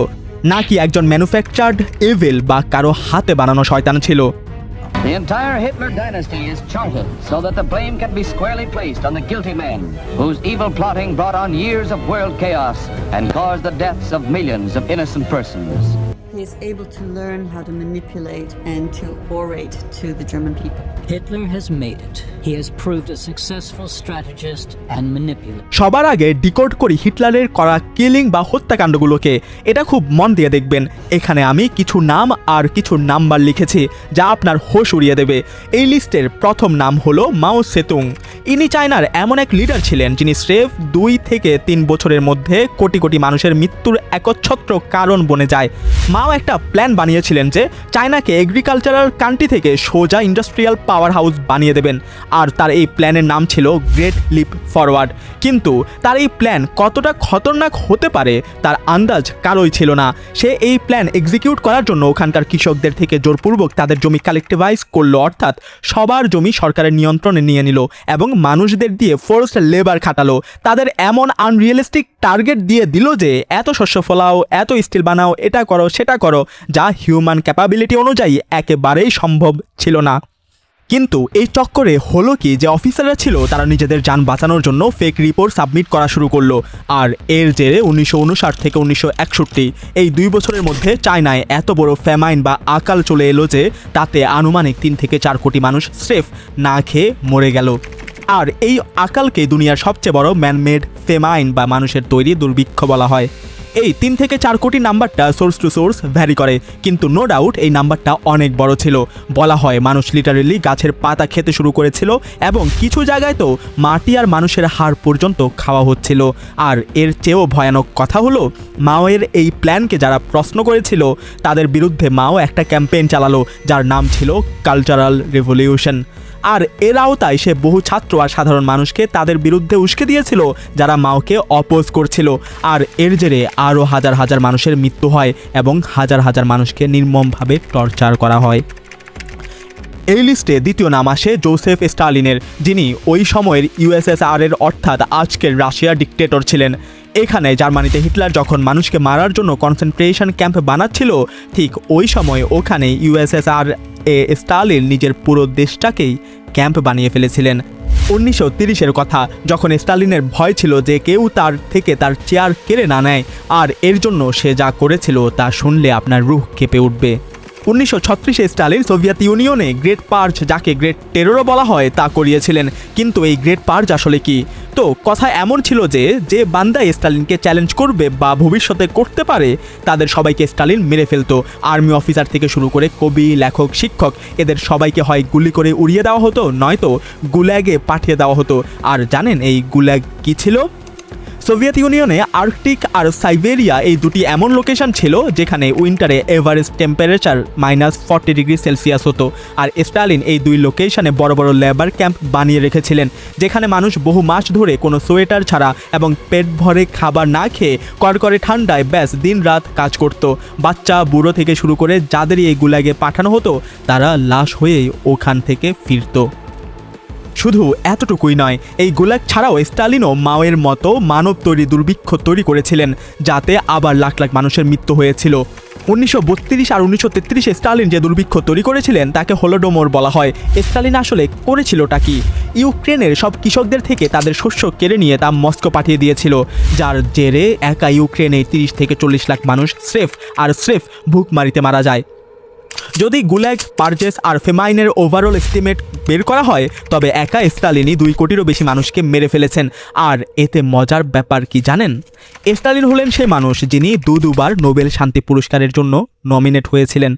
নাকি একজন ম্যানুফ্যাকচার্ড এভিল বা কারো হাতে বানানো শয়তান ছিল? The entire Hitler dynasty is charted so that the blame can be squarely placed on the guilty men whose evil plotting brought on years of world chaos and caused the deaths of millions of innocent persons. He is able to learn how to manipulate and to orate to the German people. Hitler has made it. He has proved a successful strategist and manipulator. সবার আগে ডিকোড করি হিটলারের করা কিলিং বা হত্যাকাণ্ডগুলোকে। এটা খুব মন দিয়ে দেখবেন। এখানে আমি কিছু নাম আর কিছু নাম্বার লিখেছি যা আপনার হোশ উড়িয়ে দেবে। এই লিস্টের প্রথম নাম হলো মাও সেতুং। ইনি চায়নার এমন এক লিডার ছিলেন যিনি স্রেফ 2 থেকে 3 বছরের মধ্যে কোটি কোটি মানুষের মৃত্যুর একচ্ছত্র কারণ বনে যায়। মাও একটা প্ল্যান বানিয়েছিলেন যে চায়নাকে এগ্রিকালচারাল কান্ট্রি থেকে সোজা ইন্ডাস্ট্রিয়াল পাওয়ার হাউস বানিয়ে দেবেন, আর তার এই প্ল্যানের নাম ছিল গ্রেট লিপ ফরওয়ার্ড। কিন্তু তার এই প্ল্যান কতটা খতরনাক হতে পারে তার আন্দাজ কারোই ছিল না। সে এই প্ল্যান এক্সিকিউট করার জন্য ওখানকার কৃষকদের থেকে জোরপূর্বক তাদের জমি কালেক্টিভাইজ করলো, অর্থাৎ সবার জমি সরকারের নিয়ন্ত্রণে নিয়ে নিল এবং মানুষদের দিয়ে ফোর্সড লেবার খাটালো। তাদের এমন আনরিয়েলিস্টিক টার্গেট দিয়ে দিল যে এত শস্য ফলাও, এত স্টিল বানাও, এটা করো সেটা করো, যা হিউম্যান ক্যাপাবিলিটি অনুযায়ী একেবারেই সম্ভব ছিল না। কিন্তু এই চক্করে হলো কি যে অফিসাররা ছিল তারা নিজেদের যান বাঁচানোর জন্য ফেক রিপোর্ট সাবমিট করা শুরু করলো। আর এর জেরে 1959 থেকে 1961 এই 2 বছরের মধ্যে চায়নায় এত বড় ফ্যামাইন বা আকাল চলে এলো যে তাতে আনুমানিক 3 থেকে 4 কোটি মানুষ স্রেফ না খেয়ে মরে গেল। আর এই আকালকে দুনিয়ার সবচেয়ে বড় ম্যানমেড ফেমাইন বা মানুষের তৈরি দুর্ভিক্ষ বলা হয়। এই 3 থেকে 4 কোটি নাম্বারটা সোর্স টু সোর্স ভ্যারি করে, কিন্তু নো ডাউট এই নাম্বারটা অনেক বড় ছিল। বলা হয় মানুষ লিটারেলি গাছের পাতা খেতে শুরু করেছিল এবং কিছু জায়গায় তো মাটি আর মানুষের হাড় পর্যন্ত খাওয়া হচ্ছিল। আর এর চেয়েও ভয়ানক কথা হলো মাওয়ের এই প্ল্যানকে যারা প্রশ্ন করেছিল তাদের বিরুদ্ধে মাও একটা ক্যাম্পেইন চালালো যার নাম ছিল কালচারাল রেভলিউশন। আর এর আওতায় সে বহু ছাত্র আর সাধারণ মানুষকে তাদের বিরুদ্ধে উস্কে দিয়েছিল যারা মাওকে অপোজ করছিল। আর এর জেরে আরও হাজার হাজার মানুষের মৃত্যু হয় এবং হাজার হাজার মানুষকে নির্মমভাবে টর্চার করা হয়। এই লিস্টে দ্বিতীয় নাম আসে জোসেফ স্টালিনের, যিনি ওই সময়ের ইউএসএসআরের অর্থাৎ আজকের রাশিয়ার ডিক্টেটর ছিলেন। এখানে জার্মানিতে হিটলার যখন মানুষকে মারার জন্য কনসেন্ট্রেশন ক্যাম্প বানাচ্ছিল, ঠিক ওই সময় ওখানে ইউএসএসআর স্টালিন নিজের পুরো দেশটাকেই ক্যাম্প বানিয়ে ফেলেছিলেন। 1930-এর কথা, যখন স্টালিনের ভয় ছিল যে কেউ তার থেকে তার চেয়ার কেড়ে না নেয়, আর এর জন্য সে যা করেছিল তা শুনলে আপনার রুহ কেঁপে উঠবে। 1936-এ স্টালিন সোভিয়েত ইউনিয়নে গ্রেট পার্জ, যাকে গ্রেট টেররও বলা হয়, তা করিয়েছিলেন। কিন্তু এই গ্রেট পার্জ আসলে কি? তো কথা এমন ছিল যে বান্দা স্টালিনকে চ্যালেঞ্জ করবে বা ভবিষ্যতে করতে পারে, তাদের সবাইকে স্টালিন মেরে ফেলতো। আর্মি অফিসার থেকে শুরু করে কবি, লেখক, শিক্ষক, এদের সবাইকে হয় গুলি করে উড়িয়ে দেওয়া হতো, নয়তো গুল্যাগে পাঠিয়ে দেওয়া হতো। আর জানেন এই গুল্যাগ কি ছিল? সোভিয়েত ইউনিয়নে আর্কটিক আর সাইবেরিয়া এই দুটি এমন লোকেশন ছিল যেখানে উইন্টারে এভারেস্ট টেম্পারেচার -40°C হতো। আর স্টালিন এই দুই লোকেশনে বড় বড় লেবার ক্যাম্প বানিয়ে রেখেছিলেন, যেখানে মানুষ বহু মাস ধরে কোনো সোয়েটার ছাড়া এবং পেট ভরে খাবার না খেয়ে কড়কড়ে ঠান্ডায় ব্যাস দিন রাত কাজ করত। বাচ্চা বুড়ো থেকে শুরু করে যাদেরই এই গুলাগে পাঠানো হতো, তারা লাশ হয়েই ওখান থেকে ফিরত। শুধু এতটুকুই নয়, এই গুলাগ ছাড়াও স্টালিনও মাওয়ের মতো মানব তৈরি দুর্ভিক্ষ তৈরি করেছিলেন, যাতে আবার লাখ লাখ মানুষের মৃত্যু হয়েছিল। 1932 আর 1933-এ স্টালিন যে দুর্ভিক্ষ তৈরি করেছিলেন তাকে হলোডোমর বলা হয়। স্টালিন আসলে করেছিলটা কি? ইউক্রেনের সব কৃষকদের থেকে তাদের শস্য কেড়ে নিয়ে তা মস্কো পাঠিয়ে দিয়েছিল, যার জেরে একা ইউক্রেনে 30 থেকে 40 লাখ মানুষ স্রেফ ভুকমারিতে মারা যায়। যদি গুল্যাগ, পার্জেস আর ফেমাইনের ওভারঅল এস্টিমেট বের করা হয়, তবে একা স্টালিনই 2 কোটিরও বেশি মানুষকে মেরে ফেলেছেন। আর এতে মজার ব্যাপার কি জানেন? স্টালিন হলেন সেই মানুষ যিনি দুবার নোবেল শান্তি পুরস্কারের জন্য নমিনেট হয়েছিলেন।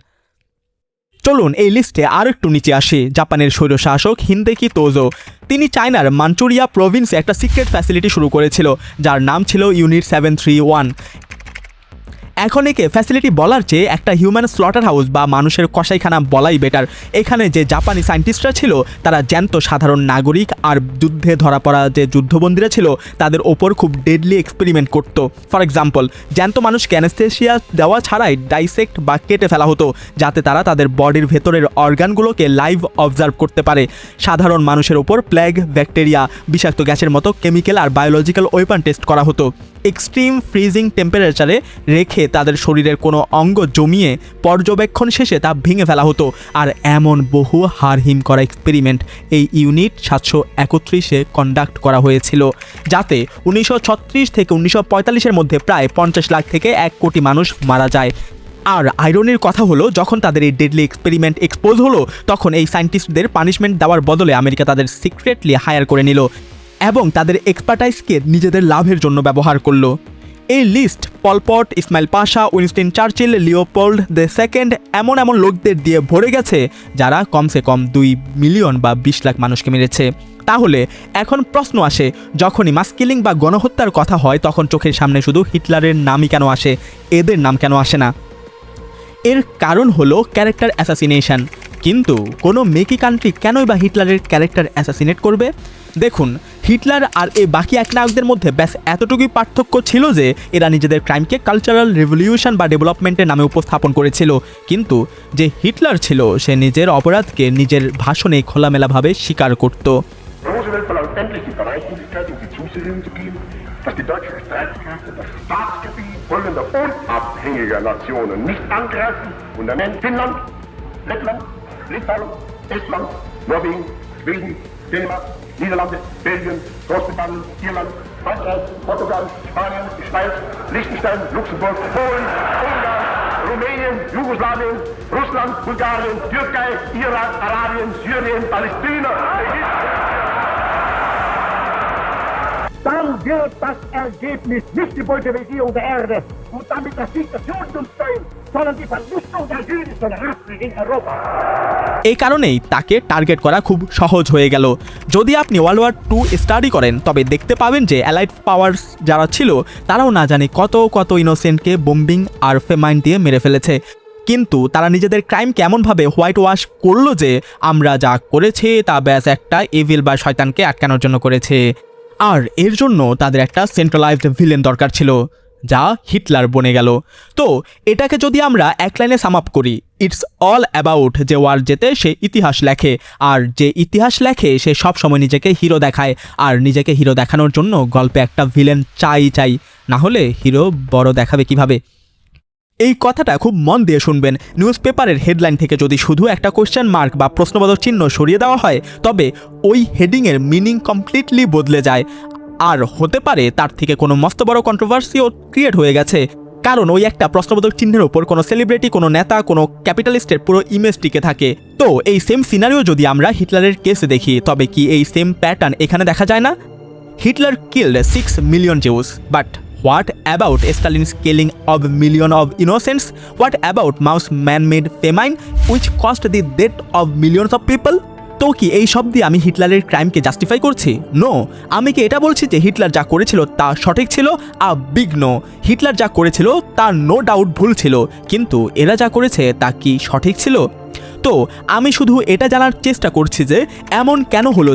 চলুন এই লিস্টে আর একটু নিচে আসি। জাপানের স্বৈরশাসক হিন্দেকি তোজো, তিনি চায়নার মাঞ্চুরিয়া প্রভিন্সে একটা সিক্রেট ফ্যাসিলিটি শুরু করেছিল, যার নাম ছিল ইউনিট 731। এখন একে ফ্যাসিলিটি বলার চেয়ে একটা হিউম্যান স্লটার হাউস বা মানুষের কসাইখানা বলাই বেটার। এখানে যে জাপানি সায়েন্টিস্টরা ছিল, তারা জ্যান্ত সাধারণ নাগরিক আর যুদ্ধে ধরা পড়া যে যুদ্ধবন্দীরা ছিল, তাদের ওপর খুব ডেডলি এক্সপেরিমেন্ট করতো। ফর এক্সাম্পল, জ্যান্ত মানুষকে অ্যানেস্থেসিয়া দেওয়া ছাড়াই ডাইসেক্ট বা কেটে ফেলা হতো, যাতে তারা তাদের বডির ভেতরের অর্গানগুলোকে লাইভ অবজার্ভ করতে পারে। সাধারণ মানুষের ওপর প্লেগ, ব্যাকটেরিয়া, বিষাক্ত গ্যাসের মতো কেমিক্যাল আর বায়োলজিক্যাল ওয়েপন টেস্ট করা হতো। এক্সট্রিম ফ্রিজিং টেম্পারেচারে রেখে তাদের শরীরের কোনো অঙ্গ জমিয়ে পর্যবেক্ষণ শেষে তা ভেঙে ফেলা হতো। আর এমন বহু হাড়হিম করা এক্সপেরিমেন্ট এই ইউনিট 731-এ কন্ডাক্ট করা হয়েছিল, যাতে 1936 থেকে 1945-এর মধ্যে প্রায় 50 লাখ থেকে 1 কোটি মানুষ মারা যায়। আর আইরনির কথা হলো, যখন তাদের এই ডেডলি এক্সপেরিমেন্ট এক্সপোজ হলো, তখন এই সায়েন্টিস্টদের পানিশমেন্ট দেওয়ার বদলে আমেরিকা তাদের সিক্রেটলি হায়ার করে নিল এবং তাদের এক্সপার্টাইজকে নিজেদের লাভের জন্য ব্যবহার করলো। এই লিস্ট পল পট, ইসমাইল পাশা, উইনস্টন চার্চিল, লিওপোল্ড II এমন লোকদের দিয়ে ভরে গেছে, যারা কমসে কম 2 মিলিয়ন বা 20 লাখ মানুষকে মেরেছে। তাহলে এখন প্রশ্ন আসে, যখনই মাস কিলিং বা গণহত্যার কথা হয়, তখন চোখের সামনে শুধু হিটলারের নামই কেন আসে, এদের নাম কেন আসে না? এর কারণ হলো ক্যারেক্টার অ্যাসাসিনেশন। কিন্তু কোনো মেকি কান্ট্রি কেনই বা হিটলারের ক্যারেক্টার অ্যাসাসিনেট করবে? দেখুন, হিটলার আর এই বাকি একনায়কদের মধ্যে ব্যাস এতটুকুই পার্থক্য ছিল যে এরা নিজেদের ক্রাইমকে কালচারাল রেভলিউশন বা ডেভেলপমেন্টের নামে উপস্থাপন করেছিল, কিন্তু যে হিটলার ছিল সে নিজের অপরাধকে নিজের ভাষণে খোলামেলাভাবে স্বীকার করত। Roosevelt verlangt endlich die Bereitwilligkeit und die Zusicherung zu geben, dass die deutschen Streitkräfte das Staatsgebiet folgender unabhängiger Nationen nicht angreifen und er nennt Finnland, Lettland, Litauen, Estland, Norwegen, Schweden, Dänemark, Niederlande, Belgien, Großbritannien, Irland, Frankreich, Portugal, Spanien, die Schweiz, Liechtenstein, Luxemburg, Polen, Ungarn, Rumänien, Jugoslawien, Russland, Bulgarien, Türkei, Irak, Arabien, Syrien, Palästina, Ägypten. Dann wird das Ergebnis nicht die Bolschewisierung der Erde und damit das nicht das Judentum sein, sondern die Vernichtung der jüdischen Rasse in Europa. এই কারণেই তাকে টার্গেট করা খুব সহজ হয়ে গেল। যদি আপনি ওয়ার্ল্ড ওয়ার 2 স্টাডি করেন, তবে দেখতে পাবেন যে অ্যালাইড পাওয়ার্স যারা ছিল, তারাও না জানে কত ইনোসেন্টকে বোম্বিং আর ফেমাইন দিয়ে মেরে ফেলেছে। কিন্তু তারা নিজেদের ক্রাইম কেমনভাবে হোয়াইট ওয়াশ করলো যে আমরা যা করেছি তা ব্যাস একটা ইভিল বা শয়তানকে আটকানোর জন্য করেছে। আর এর জন্য তাদের একটা সেন্ট্রালাইজড ভিলেন দরকার ছিল, যা হিটলার বনে গেল। তো এটাকে যদি আমরা এক লাইনে সাম আপ করি, ইটস অল অ্যাবাউট যে ওয়ার যেতে সে ইতিহাস লেখে, আর যে ইতিহাস লেখে সে সব সময় নিজেকে হিরো দেখায়, আর নিজেকে হিরো দেখানোর জন্য গল্পে একটা ভিলেন চাই, না হলে হিরো বড় দেখাবে কিভাবে? এই কথাটা খুব মন দিয়ে শুনবেন। নিউজ পেপারের হেডলাইন থেকে যদি শুধু একটা কোশ্চেন মার্ক বা প্রশ্নবোধক চিহ্ন সরিয়ে দেওয়া হয়, তবে ওই হেডিংয়ের মিনিং কমপ্লিটলি বদলে যায়। আর হতে পারে তার থেকে কোনো মস্ত বড় কন্ট্রোভার্সিও ক্রিয়েট হয়ে গেছে। কারণ ওই একটা প্রশ্নবোধক চিহ্নের উপর কোনো সেলিব্রিটি, কোনো নেতা, কোনো ক্যাপিটালিস্টের পুরো ইমেজ টিকে থাকে। তো এই সেম সিনারিও যদি আমরা হিটলারের কেসে দেখি, তবে কি এই সেম প্যাটার্ন এখানে দেখা যায় না? Hitler killed 6 million Jews, but what about Stalin's killing of millions of innocents? What about Mao's man-made famine, which caused the death of millions of people? তো কি এই সব দিয়ে আমি হিটলারের ক্রাইমকে জাস্টিফাই করছি? নো, আমি কি এটা বলছি যে হিটলার যা করেছিল তা সঠিক ছিল? Big no. হিটলার যা করেছিল তা নো ডাউট ভুল ছিল, কিন্তু এরা যা করেছে তা কি সঠিক ছিল? তো আমি শুধু এটা জানার চেষ্টা করছি যে এমন কেন হলো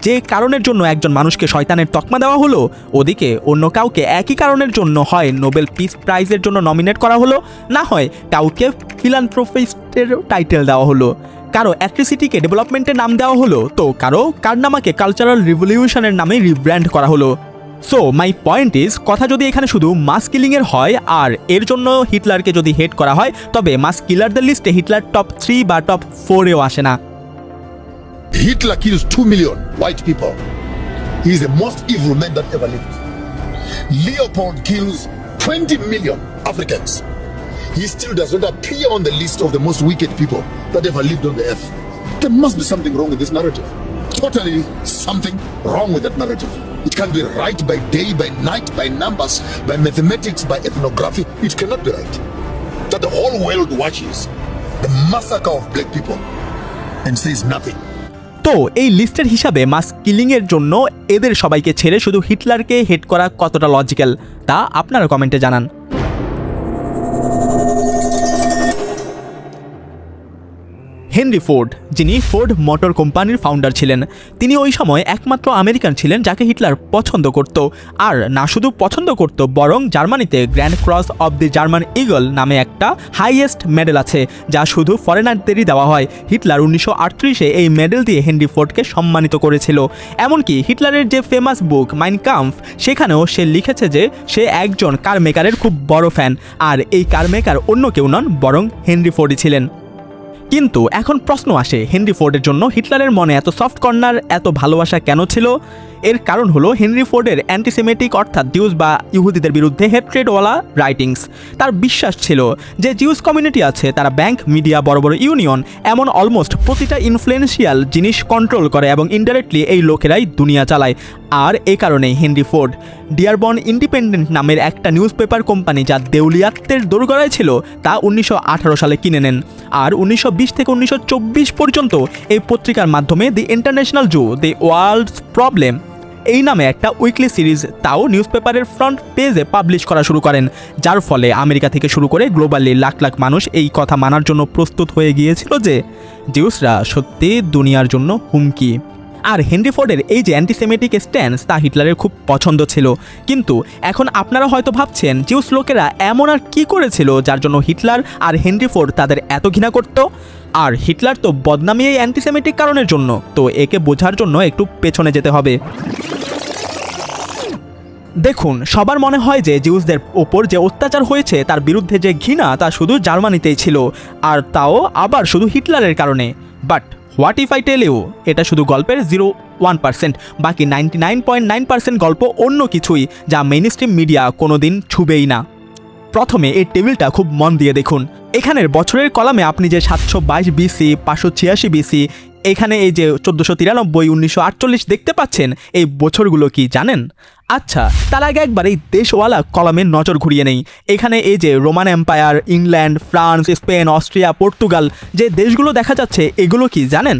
যে কারণের জন্য একজন মানুষকে শয়তানের তকমা দেওয়া হলো, ওদিকে অন্য কাউকে একই কারণের জন্য হয় নোবেল পিস প্রাইজের জন্য নমিনেট করা হলো, না হয় কাউকে ফিলান্থ্রোপিস্টের টাইটেল দেওয়া হলো, কারো অ্যাট্রিসিটিকে ডেভেলপমেন্টের নাম দেওয়া হলো, তো কারো কারনামাকে কালচারাল রিভলিউশনের নামে রিব্র্যান্ড করা হলো। সো মাই পয়েন্ট ইজ, কথা যদি এখানে শুধু মাস কিলিংয়ের হয় আর এর জন্য হিটলারকে যদি হেট করা হয়, তবে মাস কিলারদের লিস্টে হিটলার টপ 3 বা টপ 4-এও আসে না। Hitler kills 2 million white people. He is the most evil man that ever lived. Leopold kills 20 million Africans. He still does not appear on the list of the most wicked people that ever lived on the earth. There must be something wrong with this narrative. Totally something wrong with that narrative. It can't be right by day, by night, by numbers, by mathematics, by ethnography. It cannot be right. That the whole world watches the massacre of black people and says nothing. তো এই লিস্টের হিসাবে মাস কিলিংয়ের জন্য এদের সবাইকে ছেড়ে শুধু হিটলারকে হেট করা কতটা লজিক্যাল, তা আপনারা কমেন্টে জানান। হেনরি ফোর্ড, যিনি ফোর্ড মোটর কোম্পানির ফাউন্ডার ছিলেন, তিনি ওই সময় একমাত্র আমেরিকান ছিলেন যাকে হিটলার পছন্দ করত। আর না শুধু পছন্দ করত, বরং জার্মানিতে grand cross of the German eagle নামে একটা হাইয়েস্ট মেডেল আছে, যা শুধু ফরেনারদেরই দেওয়া হয়। হিটলার 1938-এ এই মেডেল দিয়ে হেনরি ফোর্ডকে সম্মানিত করেছিল। এমনকি হিটলারের যে ফেমাস বুক মাইন কাম্ফ, সেখানেও সে লিখেছে যে সে একজন কার মেকারের খুব বড় ফ্যান, আর এই কার মেকার অন্য কেউ নন, বরং হেনরি ফোর্ডই ছিলেন। কিন্তু এখন প্রশ্ন আসে, হেনরি ফোর্ডের জন্য হিটলারের মনে এত সফট কর্নার, এত ভালোবাসা কেন ছিল? এর কারণ হলো হেনরি ফোর্ডের অ্যান্টিসেমেটিক অর্থাৎ জিউস বা ইহুদিদের বিরুদ্ধে হেট্রেডওয়ালা রাইটিংস। তার বিশ্বাস ছিল যে জিউস কমিউনিটি আছে, তারা ব্যাংক, মিডিয়া, বড় বড় ইউনিয়ন, এমন অলমোস্ট প্রতিটা ইনফ্লুয়েন্সিয়াল জিনিস কন্ট্রোল করে এবং ইনডাইরেক্টলি এই লোকেরাই দুনিয়া চালায়। আর এই কারণেই হেনরি ফোর্ড ডিয়ারবর্ন ইন্ডিপেন্ডেন্ট নামের একটা নিউজ পেপার কোম্পানি, যা দেউলিয়াত্বের দোরগোড়ায় ছিল, তা 1918 সালে কিনে নেন। আর 1920 থেকে 1924 পর্যন্ত এই পত্রিকার মাধ্যমে the international Jew, the world's problem এই নামে একটা উইকলি সিরিজ, তাও নিউজ পেপারের ফ্রন্ট পেজে পাবলিশ করা শুরু করেন, যার ফলে আমেরিকা থেকে শুরু করে গ্লোবালি লাখ লাখ মানুষ এই কথা মানার জন্য প্রস্তুত হয়ে গিয়েছিল যে জিউসরা সত্যি দুনিয়ার জন্য হুমকি। আর হেনরি ফোর্ডের এই যে অ্যান্টিসেমেটিক স্ট্যান্স, তা হিটলারের খুব পছন্দ ছিল। কিন্তু এখন আপনারা হয়তো ভাবছেন, জিউস লোকেরা এমন আর কি করেছিল যার জন্য হিটলার আর হেনরি ফোর্ড তাদের এত ঘৃণা করত? আর হিটলার তো বদনামি এই অ্যান্টিসেমেটিক কারণের জন্য। তো একে বোঝার জন্য একটু পেছনে যেতে হবে। দেখুন, সবার মনে হয় যে জিউসদের ওপর যে অত্যাচার হয়েছে তার বিরুদ্ধে যে ঘৃণা, তা শুধু জার্মানিতেই ছিল, আর তাও আবার শুধু হিটলারের কারণে। But what if I tell you, এটা শুধু গল্পের 0.1%, বাকি 99.9% গল্প অন্য কিছুই, যা মেইনস্ট্রিম মিডিয়া কোনোদিন ছুবেই না। প্রথমে এই টেবিলটা খুব মন দিয়ে দেখুন। এখানের বছরের কলামে আপনি যে 722 বিসি, 586 বিসি, এখানে এই যে 1493, 1948 দেখতে পাচ্ছেন, এই বছরগুলো কি জানেন? আচ্ছা, তার আগে একবার এই দেশওয়ালা কলামে নজর ঘুরিয়ে নেই। এখানে এই যে Roman empire, England, France, Spain, Austria, Portugal, যে দেশগুলো দেখা যাচ্ছে, এগুলো কি জানেন?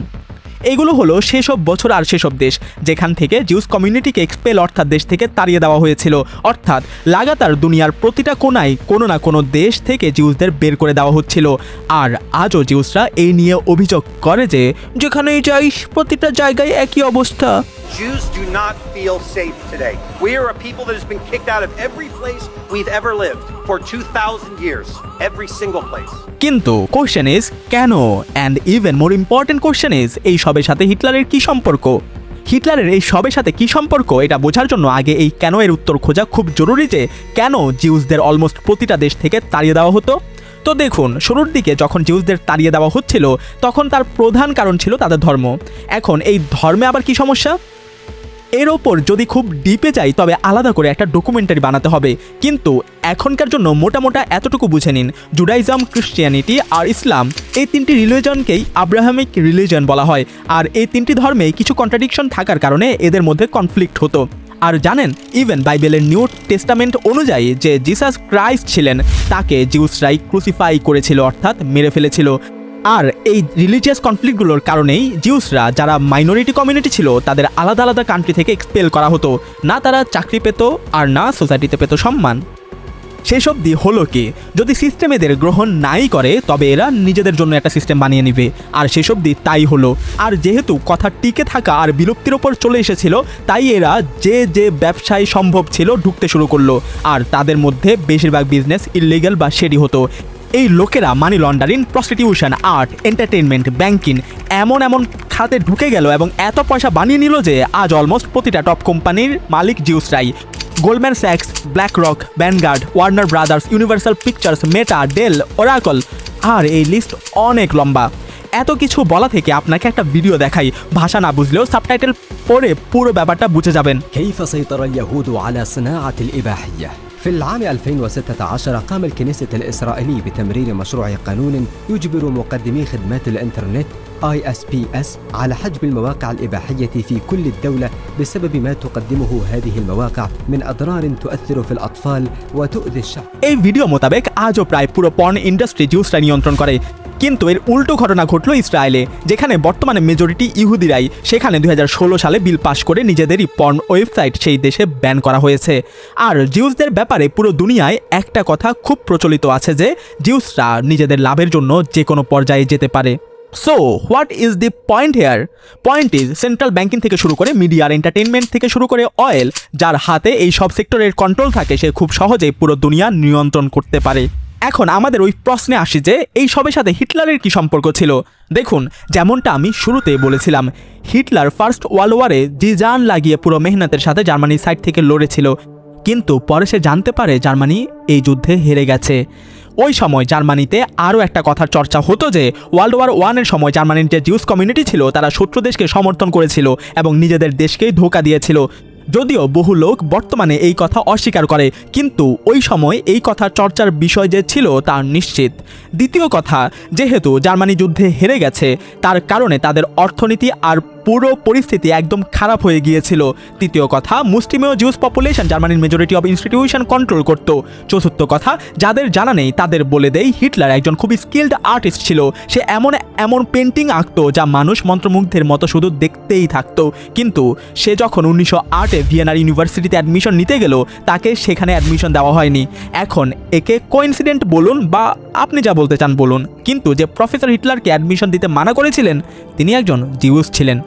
এগুলো হলো সেসব বছর আর সেসব দেশ যেখান থেকে জিউস কমিউনিটিকে এক্সপেল অর্থাৎ দেশ থেকে তাড়িয়ে দেওয়া হয়েছিল। অর্থাৎ লাগাতার দুনিয়ার প্রতিটা কোনায় কোনো না কোনো দেশ থেকে জিউসদের বের করে দেওয়া হচ্ছিল। আর আজও জিউসরা এই নিয়ে অভিযোগ করে যে যেখানেই যাই প্রতিটা জায়গায় একই অবস্থা। Jews do not feel safe today. We are a people that has been kicked out of every place we've ever lived for 2000 years. Every single place. কিন্তু কোশ্চেন ইজ কেন? And even more important question is এই সবের সাথে হিটলারের কি সম্পর্ক? হিটলারের এই সবের সাথে কি সম্পর্ক, এটা বোঝার জন্য আগে এই কেন এর উত্তর খোঁজা খুব জরুরি, যে কেন জিউসদের অলমোস্ট প্রতিটা দেশ থেকে তাড়িয়ে দেওয়া হতো। তো দেখুন, শুরুর দিকে যখন জিউসদের তাড়িয়ে দেওয়া হচ্ছিল, তখন তার প্রধান কারণ ছিল তাদের ধর্ম। এখন এই ধর্মে আবার কি সমস্যা? এর ওপর যদি খুব ডিপে যাই তবে আলাদা করে একটা ডকুমেন্টারি বানাতে হবে, কিন্তু এখনকার জন্য মোটামোটা এতটুকু বুঝে নিন, জুডাইজম, ক্রিশ্চিয়ানিটি আর ইসলাম এই তিনটি রিলিজনকেই আব্রাহামিক রিলিজন বলা হয়। আর এই তিনটি ধর্মে কিছু কন্ট্রাডিকশন থাকার কারণে এদের মধ্যে কনফ্লিক্ট হতো। আর জানেন, ইভেন বাইবেলের নিউ টেস্টামেন্ট অনুযায়ী যে জিসাস ক্রাইস্ট ছিলেন তাকে জিউসরাই ক্রুসিফাই করেছিল, অর্থাৎ মেরে ফেলেছিল। আর এই রিলিজিয়াস কনফ্লিক্টগুলোর কারণেই জিউসরা, যারা মাইনরিটি কমিউনিটি ছিল, তাদের আলাদা আলাদা কান্ট্রি থেকে এক্সপেল করা হতো, না তারা চাকরি পেত আর না সোসাইটিতে পেত সম্মান। সেসব দিয়ে হলো কি, যদি সিস্টেম এদের গ্রহণ নাই করে তবে এরা নিজেদের জন্য একটা সিস্টেম বানিয়ে নিবে, আর সেসব দিয়ে তাই হলো। আর যেহেতু কথা টিকে থাকা আর বিলুপ্তির ওপর চলে এসেছিল, তাই এরা যে যে ব্যবসায় সম্ভব ছিল ঢুকতে শুরু করলো, আর তাদের মধ্যে বেশিরভাগ বিজনেস ইললিগ্যাল বা শেডি হতো। এই লোকেরা money laundering, prostitution, art, entertainment, banking এমন এমন খাতে ঢুকে গেল এবং এত পয়সা বানিয়ে নিল যে আজ অলমোস্ট প্রতিটা টপ কোম্পানির মালিক জিউসরাই। গোল্ডম্যান স্যাক্স, BlackRock, Vanguard, Warner Brothers, Universal Pictures, Meta, Dell, Oracle, আর এই লিস্ট অনেক লম্বা। এত কিছু বলা থেকে আপনাকে একটা ভিডিও দেখাই, ভাষা না বুঝলেও সাবটাইটেল পড়ে পুরো ব্যাপারটা বুঝে যাবেন। كيف سيطر اليهود على صناعة الإباحية؟ في العام 2016 قام الكنيسة الإسرائيلي بتمرير مشروع قانون يجبر مقدمي خدمات الإنترنت ISPs على حجب المواقع الإباحية في كل الدولة بسبب ما تقدمه هذه المواقع من أضرار تؤثر في الأطفال وتؤذي الشعب। এই ভিডিও মোতাবেক আজও প্রায় পুরো পর্ন ইন্ডাস্ট্রি জিউসরা নিয়ন্ত্রণ করে, কিন্তু এর উল্টো ঘটনা ঘটলো ইসরায়েলে, যেখানে বর্তমানে মেজরিটি ইহুদিরাই। সেখানে 2016 সালে বিল পাশ করে নিজেদেরই পর্ন ওয়েবসাইট সেই দেশে ব্যান করা হয়েছে। আর জিউসদের ব্যাপারে পুরো দুনিয়ায় একটা কথা খুব প্রচলিত আছে যে জিউসরা নিজেদের লাভের জন্য যে কোনো পর্যায়ে যেতে পারে। So what is the point here? Point is central banking থেকে শুরু করে মিডিয়া আর এন্টারটেইনমেন্ট থেকে শুরু করে অয়েল, যার হাতে এই সব সেক্টরের কন্ট্রোল থাকে সে খুব সহজেই পুরো দুনিয়া নিয়ন্ত্রণ করতে পারে। এখন আমাদের ওই প্রশ্নে আসি যে এই সবের সাথে হিটলারের কি সম্পর্ক ছিল? দেখুন, যেমনটা আমি শুরুতে বলেছিলাম, হিটলার ফার্স্ট ওয়ার্ল্ড ওয়ারে জি জান লাগিয়ে পুরো মেহনতের সাথে জার্মানির সাইড থেকে লড়েছিল, কিন্তু পরে সে জানতে পারে জার্মানি এই যুদ্ধে হেরে গেছে। ওই সময় জার্মানিতে আরও একটা কথার চর্চা হতো যে ওয়ার্ল্ড ওয়ার 1-এর সময় জার্মানির যে জিউস কমিউনিটি ছিল তারা শত্রু দেশকে সমর্থন করেছিল এবং নিজেদের দেশকেই ধোঁকা দিয়েছিল। যদিও বহু লোক বর্তমানে এই কথা অস্বীকার করে, কিন্তু ওই সময় এই কথা চর্চার বিষয় যে ছিল তা নিশ্চিত। দ্বিতীয় কথা, যেহেতু জার্মানি যুদ্ধে হেরে গেছে তার কারণে তাদের অর্থনীতি আর পুরো পরিস্থিতি একদম খারাপ হয়ে গিয়েছিল। তৃতীয় কথা, মুসলিমীয় জিউস পপুলেশন জার্মানির মেজরিটি অফ ইনস্টিটিউশন কন্ট্রোল করত। চতুর্থ কথা, যাদের জানা নেই তাদের বলে দেই, হিটলার একজন খুবই স্কিল্ড আর্টিস্ট ছিল। সে এমন এমন পেন্টিং আঁকতো যা মানুষ মন্ত্রমুগ্ধের মতো শুধু দেখতেই থাকতো। কিন্তু সে যখন 1908-এ ভিয়েনার ইউনিভার্সিটিতে অ্যাডমিশন নিতে গেল তাকে সেখানে অ্যাডমিশন দেওয়া হয়নি। এখন একে কোইন্সিডেন্ট বলুন বা আপনি যা বলতে চান বলুন, কিন্তু যে প্রফেসর হিটলারকে অ্যাডমিশন দিতে মানা করেছিলেন তিনি একজন জিউস ছিলেন।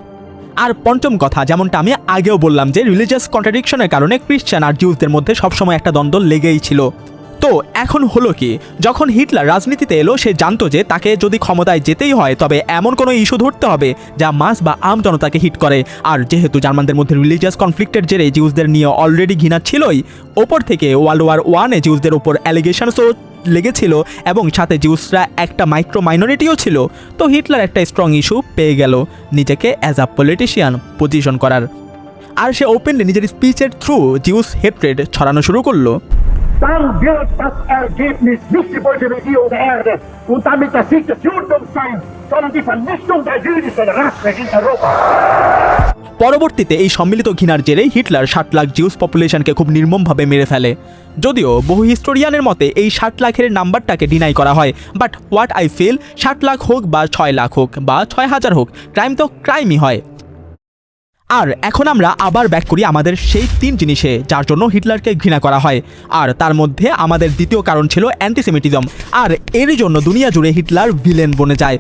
আর পঞ্চম কথা, যেমনটা আমি আগেও বললাম যে রিলিজিয়াস কন্ট্রাডিকশনের কারণে ক্রিশ্চান আর জিউসদের মধ্যে সবসময় একটা দ্বন্দ্ব লেগেই ছিল। তো এখন হলো কি, যখন হিটলার রাজনীতিতে এলো সে জানতো যে তাকে যদি ক্ষমতায় যেতেই হয় তবে এমন কোনো ইস্যু ধরতে হবে যা মাস বা আম জনতাকে হিট করে। আর যেহেতু জার্মানদের মধ্যে রিলিজিয়াস কনফ্লিক্টের জেরে জিউসদের নিয়ে অলরেডি ঘৃণা ছিলই, ওপর থেকে ওয়ার্ল্ড ওয়ার 1-এ জিউসদের ওপর অ্যালিগেশনসও লেগেছিল এবং সাথে জিউসরা একটা মাইনরিটিও ছিল। তো হিটলার একটা স্ট্রং ইস্যু পেয়ে গেল নিজেকে অ্যাজ আ পলিটিশিয়ান পজিশন করার, আর সে ওপেনলি নিজের স্পিচের থ্রু জিউস হেট্রেড ছড়ানো শুরু করলো। Dann wird das Ergebnis nicht die Bolschewikierung der Erde und damit der Sieg des Judentums sein, sondern die Vernichtung der jüdischen Rasse in Europa. পরবর্তীতে এই সম্মিলিত ঘৃণার জেরে হিটলার 60 লাখ জিউস পপুলেশনকে খুব নির্মমভাবে মেরে ফেলে। যদিও বহু হিস্টোরিয়ানের মতে এই 60 লাখের নাম্বারটাকে ডিনাই করা হয়, but what I feel, 60 lakh হোক বা 6 লাখ হোক বা 6000 হোক, ক্রাইম তো ক্রাইমই হয়। আর এখন আমরা আবার ব্যাক করি আমাদের সেই 3 জিনিসে যার জন্য হিটলারকে ঘৃণা করা হয়। আর তার মধ্যে আমাদের দ্বিতীয় কারণ ছিল অ্যান্টিসেমিটিজম, আর এরই জন্য দুনিয়া জুড়ে হিটলার ভিলেন বনে যায়।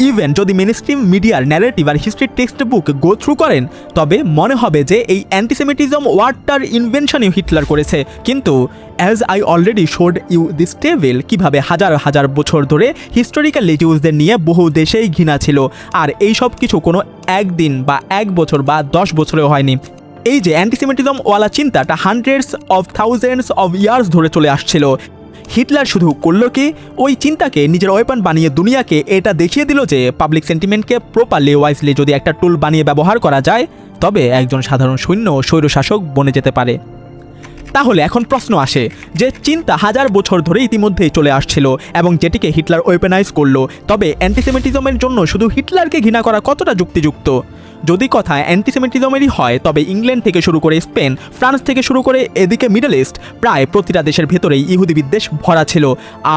ইভেন যদি মেনস্ট্রিম মিডিয়ার ন্যারেটিভ আর history textbook go through করেন তবে মনে হবে যে এই অ্যান্টিসেমিটিজম ওয়ার্ডটার ইনভেনশনই হিটলার করেছে, কিন্তু as I already showed you this table, কীভাবে হাজার হাজার বছর ধরে হিস্টোরিক্যাল জিউসদের নিয়ে বহু দেশেই ঘৃণা ছিল, আর এই সব কিছু কোনো একদিন বা 1 বছর বা 10 বছরেও হয়নি। এই যে অ্যান্টিসেমিটিজম ওয়ালা চিন্তাটা hundreds of thousands of years ধরে চলে আসছিল। হিটলার শুধু করল কি, ওই চিন্তাকে নিজের ওয়েপন বানিয়ে দুনিয়াকে এটা দেখিয়ে দিল যে পাবলিক সেন্টিমেন্টকে প্রপারলি ওয়াইজলি যদি একটা টুল বানিয়ে ব্যবহার করা যায় তবে একজন সাধারণ সৈন্য স্বৈরশাসক বনে যেতে পারে। তাহলে এখন প্রশ্ন আসে যে চিন্তা হাজার বছর ধরে ইতিমধ্যেই চলে আসছিল এবং যেটিকে হিটলার ওয়েপেনাইজ করলো, তবে অ্যান্টিসেমিটিজমের জন্য শুধু হিটলারকে ঘৃণা করা কতটা যুক্তিযুক্ত? যদি কথা অ্যান্টিসেমিটিজমেরই হয় তবে ইংল্যান্ড থেকে শুরু করে স্পেন, ফ্রান্স থেকে শুরু করে এদিকে মিডল ইস্ট, প্রায় প্রতিটা দেশের ভেতরেই ইহুদি বিদ্বেষ ভরা ছিল।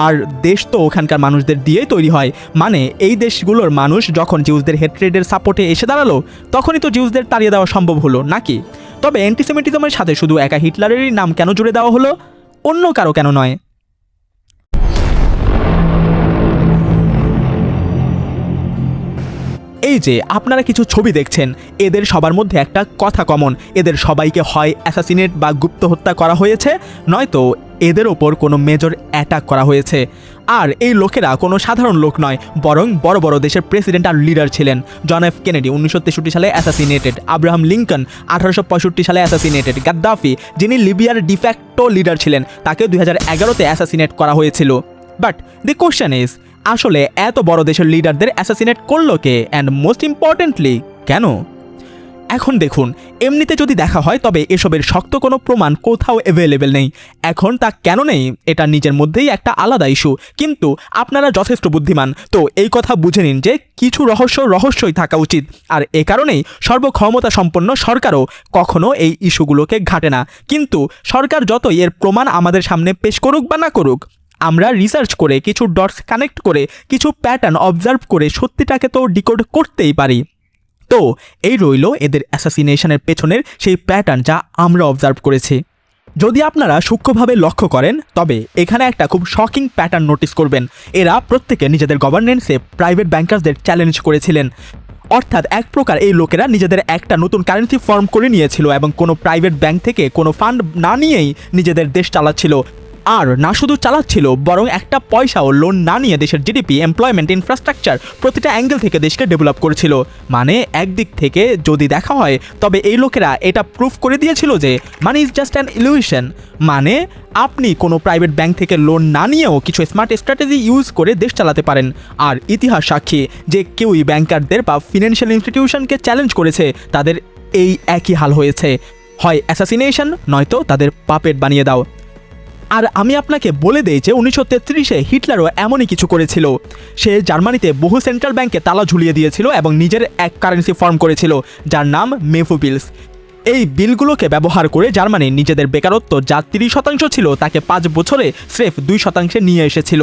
আর দেশ তো ওখানকার মানুষদের দিয়েই তৈরি হয়, মানে এই দেশগুলোর মানুষ যখন জিউসদের হেট্রেডের সাপোর্টে এসে দাঁড়ালো তখনই তো জিউসদের তাড়িয়ে দেওয়া সম্ভব হলো নাকি? তবে অ্যান্টিসেমিটিজমের সাথে শুধু একা হিটলারেরই নাম কেন জুড়ে দেওয়া হলো, অন্য কারো কেন নয়? এই যে আপনারা কিছু ছবি দেখছেন, এদের সবার মধ্যে একটা কথা কমন, এদের সবাইকে হয় অ্যাসাসিনেট বা গুপ্ত হত্যা করা হয়েছে, নয়তো এদের ওপর কোনো মেজর অ্যাটাক করা হয়েছে। আর এই লোকেরা কোনো সাধারণ লোক নয়, বরং বড় বড় দেশের প্রেসিডেন্ট আর লিডার ছিলেন। জন এফ কেনেডি 1963 সালে অ্যাসাসিনেটেড, আব্রাহাম লিঙ্কন 1865 সালে অ্যাসাসিনেটেড, গাদ্দাফি যিনি লিবিয়ার ডিফ্যাক্টো লিডার ছিলেন তাকে 2011-তে অ্যাসাসিনেট করা হয়েছিল। বাট দি কোশ্চেন ইজ, আসলে এত বড় দেশের লিডারদের অ্যাসাসিনেট করলো কে, অ্যান্ড মোস্ট ইম্পর্টেন্টলি কেন? এখন দেখুন, এমনিতে যদি দেখা হয় তবে এসবের শক্ত কোনো প্রমাণ কোথাও অ্যাভেলেবেল নেই। এখন তা কেন নেই এটা নিজের মধ্যেই একটা আলাদা ইস্যু, কিন্তু আপনারা যথেষ্ট বুদ্ধিমান, তো এই কথা বুঝে নিন যে কিছু রহস্যই থাকা উচিত। আর এ কারণেই সর্বক্ষমতা সম্পন্ন সরকারও কখনো এই ইস্যুগুলোকে ঘাটে না। কিন্তু সরকার যতই এর প্রমাণ আমাদের সামনে পেশ করুক বা না করুক, আমরা রিসার্চ করে কিছু ডটস কানেক্ট করে কিছু প্যাটার্ন অবজার্ভ করে সত্যিটাকে তো ডিকোড করতেই পারি। তো এই রইল এদের অ্যাসাসিনেশনের পেছনের সেই প্যাটার্ন যা আমরা অবজার্ভ করেছি। যদি আপনারা সূক্ষ্মভাবে লক্ষ্য করেন তবে এখানে একটা খুব শকিং প্যাটার্ন নোটিস করবেন। এরা প্রত্যেকে নিজেদের গভর্নেন্সে প্রাইভেট ব্যাংকার্সদের চ্যালেঞ্জ করেছিলেন। অর্থাৎ এক প্রকার এই লোকেরা নিজেদের একটা নতুন কারেন্সি ফর্ম করে নিয়েছিল এবং কোনো প্রাইভেট ব্যাংক থেকে কোনো ফান্ড না নিয়েই নিজেদের দেশ চালাচ্ছিল। আর না শুধু চালাচ্ছিল, বরং একটা পয়সাও লোন না নিয়ে দেশের জিডিপি, এমপ্লয়মেন্ট, ইনফ্রাস্ট্রাকচার প্রতিটা অ্যাঙ্গেল থেকে দেশকে ডেভেলপ করেছিল। মানে একদিক থেকে যদি দেখা হয় তবে এই লোকেরা এটা প্রুফ করে দিয়েছিল যে money is just an illusion. মানে আপনি কোনো প্রাইভেট ব্যাংক থেকে লোন না নিয়েও কিছু স্মার্ট স্ট্র্যাটেজি ইউজ করে দেশ চালাতে পারেন। আর ইতিহাস সাক্ষী যে কেউই ব্যাংকারদের বা ফিনান্সিয়াল ইনস্টিটিউশনকে চ্যালেঞ্জ করেছে তাদের এই একই হাল হয়েছে, হয় অ্যাসাসিনেশন নয়তো তাদের পাপেট বানিয়ে দাও। আর আমি আপনাকে বলে দেই যে 1933-এ হিটলারও এমনই কিছু করেছিল। সে জার্মানিতে বহু সেন্ট্রাল ব্যাংকে তালা ঝুলিয়ে দিয়েছিল এবং নিজের এক কারেন্সি ফর্ম করেছিল যার নাম মেফুবিলস। এই বিলগুলোকে ব্যবহার করে জার্মানি নিজেদের বেকারত্ব যা 30% ছিল তাকে 5 বছরে স্রেফ 2% নিয়ে এসেছিল।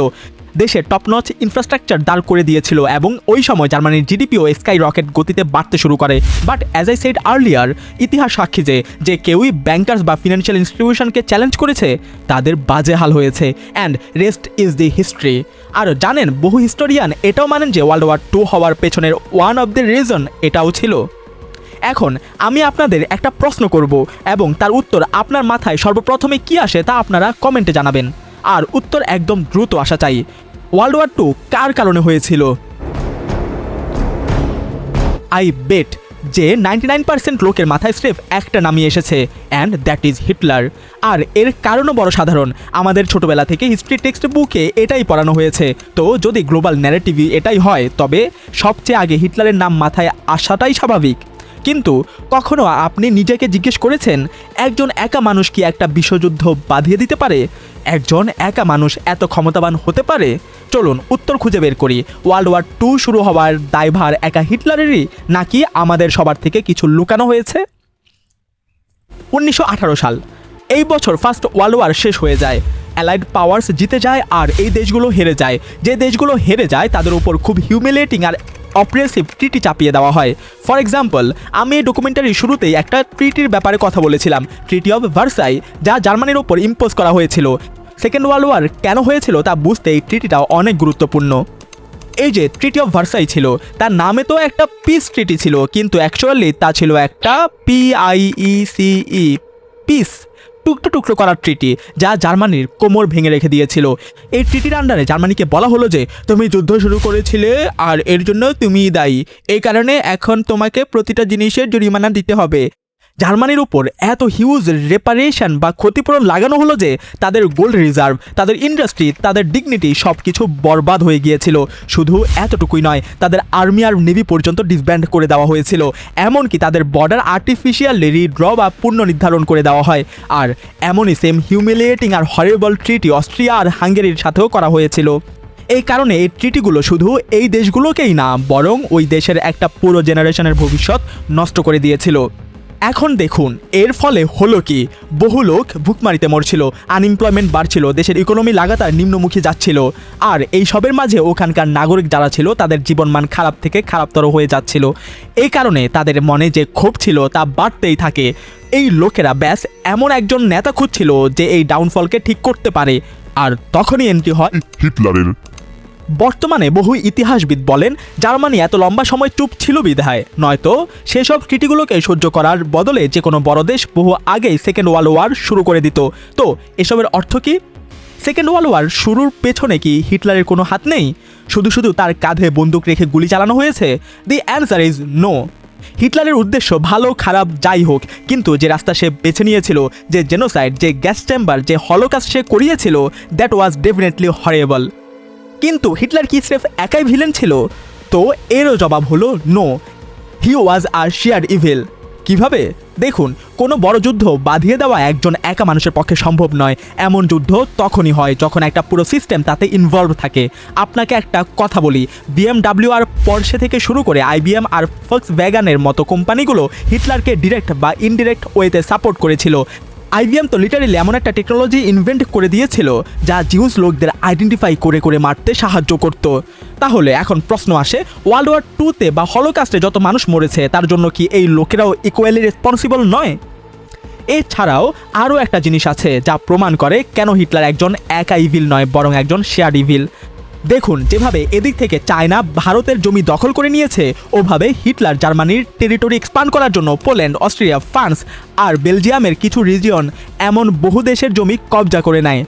দেশে টপনচ ইনফ্রাস্ট্রাকচার দাঁড় করে দিয়েছিল এবং ওই সময় জার্মানির জিডিপিও স্কাই রকেট গতিতে বাড়তে শুরু করে। But as I said earlier, ইতিহাস সাক্ষী যে কেউই ব্যাংকার্স বা ফিনান্সিয়াল ইনস্টিটিউশনকে চ্যালেঞ্জ করেছে তাদের বাজে হাল হয়েছে, and rest is the history. আর জানেন, বহু হিস্টোরিয়ান এটাও মানেন যে ওয়ার্ল্ড ওয়ার 2 হওয়ার পেছনের ওয়ান অফ দ্য রিজন এটাও ছিল। এখন আমি আপনাদের একটা প্রশ্ন করব এবং তার উত্তর আপনার মাথায় সর্বপ্রথমে কি আসে তা আপনারা কমেন্টে জানাবেন। আর উত্তর একদম দ্রুত আসা চাই। ওয়ার্ল্ড ওয়ার 2 কার কারণে হয়েছিল? আই বেট যে 99% লোকের মাথায় স্রেফ একটা নামই এসেছে, অ্যান্ড দ্যাট ইজ হিটলার। আর এর কারণও বড় সাধারণ, আমাদের ছোটবেলা থেকে হিস্ট্রি টেক্সট বুকে এটাই পড়ানো হয়েছে। তো যদি গ্লোবাল ন্যারেটিভই এটাই হয় তবে সবচেয়ে আগে হিটলারের নাম মাথায় আসাটাই স্বাভাবিক। কিন্তু কখনো আপনি নিজেকে জিজ্ঞেস করেছেন একজন একা মানুষ কি একটা বিশ্বযুদ্ধ বাঁধিয়ে দিতে পারে? একজন একা মানুষ এত ক্ষমতাবান হতে পারে? চলুন উত্তর খুঁজে বের করি। ওয়ার্ল্ড ওয়ার 2 শুরু হওয়ার দায়ভার একা হিটলারেরই, নাকি আমাদের সবার থেকে কিছু লুকানো হয়েছে? 1918 সাল, এই বছর ফার্স্ট ওয়ার্ল্ড ওয়ার শেষ হয়ে যায়। অ্যালাইড পাওয়ার্স জিতে যায় আর এই দেশগুলো হেরে যায়। যে দেশগুলো হেরে যায় তাদের উপর খুব হিউমিলেটিং আর অপ্রেসিভ ট্রিটি চাপিয়ে দেওয়া হয়। ফর এক্সাম্পল, আমি এই ডকুমেন্টারির শুরুতেই একটা ট্রিটির ব্যাপারে কথা বলেছিলাম, ট্রিটি অফ ভার্সাই, যা জার্মানির ওপর ইম্পোজ করা হয়েছিল। সেকেন্ড ওয়ার্ল্ড ওয়ার কেন হয়েছিল তা বুঝতে এই ট্রিটিটাও অনেক গুরুত্বপূর্ণ। এই যে ট্রিটি অফ ভার্সাই ছিল, তার নামে তো একটা পিস ট্রিটি ছিল, কিন্তু অ্যাকচুয়ালি তা ছিল একটা PIECE, পিস, টুকরো টুকরো করার ট্রিটি, যা জার্মানির কোমর ভেঙে রেখে দিয়েছিল। এই ট্রিটির আন্ডারে জার্মানিকে বলা হলো যে তুমি যুদ্ধ শুরু করেছিলে আর এর জন্য তুমিই দায়ী, এই কারণে এখন তোমাকে প্রতিটা জিনিসের জরিমানা দিতে হবে। জার্মানির উপর এত হিউজ রেপারেশন বা ক্ষতিপূরণ লাগানো হলো যে তাদের গোল্ড রিজার্ভ, তাদের ইন্ডাস্ট্রি, তাদের ডিগনিটি সব কিছু বরবাদ হয়ে গিয়েছিল। শুধু এতটুকুই নয়, তাদের আর্মি আর নেভি পর্যন্ত ডিসব্যান্ড করে দেওয়া হয়েছিল। এমনকি তাদের বর্ডার আর্টিফিশিয়ালি রিড্র বা পুনর্নির্ধারণ করে দেওয়া হয়। আর এমনই সেম হিউমিলিয়েটিং আর হরিবল ট্রিটি অস্ট্রিয়া আর হাঙ্গেরির সাথেও করা হয়েছিল। এই কারণে এই ট্রিটিগুলো শুধু এই দেশগুলোকেই না, বরং ওই দেশের একটা পুরো জেনারেশনের ভবিষ্যৎ নষ্ট করে দিয়েছিল। এখন দেখুন এর ফলে হলো কি, বহু লোক ভুকমারিতে মরছিল, আনএমপ্লয়মেন্ট বাড়ছিল, দেশের ইকোনমি লাগাতার নিম্নমুখী যাচ্ছিল। আর এই সবের মাঝে ওখানকার নাগরিক যারা ছিল তাদের জীবনমান খারাপ থেকে খারাপতর হয়ে যাচ্ছিল। এই কারণে তাদের মনে যে ক্ষোভ ছিল তা বাড়তেই থাকে। এই লোকেরা ব্যাস এমন একজন নেতা খুঁজছিল যে এই ডাউনফলকে ঠিক করতে পারে, আর তখনই এন্ট্রি হয় হিটলারের। বর্তমানে বহু ইতিহাসবিদ বলেন জার্মানি এত লম্বা সময় চুপ ছিল বিধায়, নয়তো সেসব ট্রিটিগুলোকে সহ্য করার বদলে যে কোনো বড় দেশ বহু আগেই সেকেন্ড ওয়ার্ল্ড ওয়ার শুরু করে দিত। তো এসবের অর্থ কি? সেকেন্ড ওয়ার্ল্ড ওয়ার শুরুর পেছনে কি হিটলারের কোনো হাত নেই? শুধু তার কাঁধে বন্দুক রেখে গুলি চালানো হয়েছে? The answer is no. হিটলারের উদ্দেশ্য ভালো খারাপ যাই হোক, কিন্তু যে রাস্তা সে বেছে নিয়েছিল, যে জেনোসাইড, যে গ্যাস চেম্বার, যে হলোকাস্ট সে করিয়েছিল, দ্যাট ওয়াজ ডেফিনেটলি হরেবল। কিন্তু হিটলার কি স্রেফ একাই ভিলেন ছিল? তো এরও জবাব হলো no, he was our shared evil. কিভাবে? দেখুন, কোনো বড় যুদ্ধ বাঁধিয়ে দেওয়া একজন একা মানুষের পক্ষে সম্ভব নয়। এমন যুদ্ধ তখনই হয় যখন একটা পুরো সিস্টেম তাতে ইনভলভ থাকে। আপনাকে একটা কথা বলি, BMW আর পর্শে থেকে শুরু করে IBM আর ফক্সওয়াগনের মতো কোম্পানিগুলো হিটলারকে ডিরেক্ট বা ইনডিরেক্ট ওয়েতে সাপোর্ট করেছিল। IBM তো লিটারেলি এমন একটা টেকনোলজি ইনভেন্ট করে দিয়েছিল যা জিউস লোকদের আইডেন্টিফাই করে করে মারতে সাহায্য করত। তাহলে এখন প্রশ্ন আসে, ওয়ার্ল্ড ওয়ার 2তে বা হলোকাস্টে যত মানুষ মরেছে তার জন্য কি এই লোকেরাও ইকুয়ালি রেসপন্সিবল নয়? এছাড়াও আরও একটা জিনিস আছে যা প্রমাণ করে কেন হিটলার একজন একা ইভিল নয়, বরং একজন শেয়ার্ড ইভিল। দেখুন, যেভাবে এদিক থেকে চায়না ভারতের জমি দখল করে নিয়েছে, ওভাবে হিটলার জার্মানির টেরিটরি এক্সপান্ড করার জন্য পোল্যান্ড, অস্ট্রিয়া, ফ্রান্স আর বেলজিয়ামের কিছু রিজিয়ন, এমন বহু দেশের জমি কবজা করে নেয়।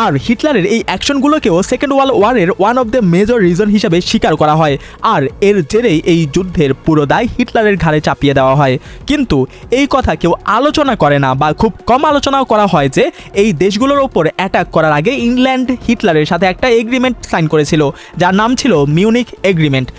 আর হিটলারের এই অ্যাকশনগুলোকেও সেকেন্ড ওয়ার্ল্ড ওয়ারের one of the major reason হিসাবে স্বীকার করা হয়, আর এর জেরেই এই যুদ্ধের পুরো দায় হিটলারের ঘাড়ে চাপিয়ে দেওয়া হয়। কিন্তু এই কথা কেউ আলোচনা করে না, বা খুব কম আলোচনাও করা হয় যে এই দেশগুলোর ওপর অ্যাটাক করার আগে ইংল্যান্ড হিটলারের সাথে একটা এগ্রিমেন্ট সাইন করেছিল, যার নাম ছিল মিউনিক এগ্রিমেন্ট।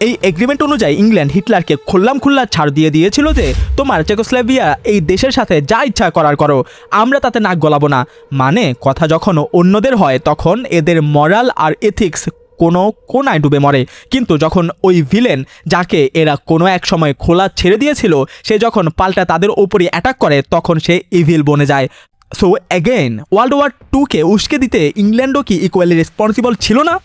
এই এগ্রিমেন্ট অনুযায়ী ইংল্যান্ড হিটলারকে খোল্লা ছাড় দিয়ে দিয়েছিল যে তোমার চেকোস্লোভাকিয়া এই দেশের সাথে যা ইচ্ছা করার করো, আমরা তাতে নাক গলাবো না। মানে কথা যখন অন্যদের হয় তখন এদের মরাল আর এথিক্স কোনো কোনায় ডুবে মরে, কিন্তু যখন ওই ভিলেন যাকে এরা কোনো এক সময় খোলা ছেড়ে দিয়েছিল, সে যখন পাল্টা তাদের ওপরই অ্যাটাক করে তখন সে ইভিল বনে যায়। সো অ্যাগেইন, ওয়ার্ল্ড ওয়ার 2কে উস্কে দিতে ইংল্যান্ডও কি ইকুয়ালি রেসপন্সিবল ছিল না?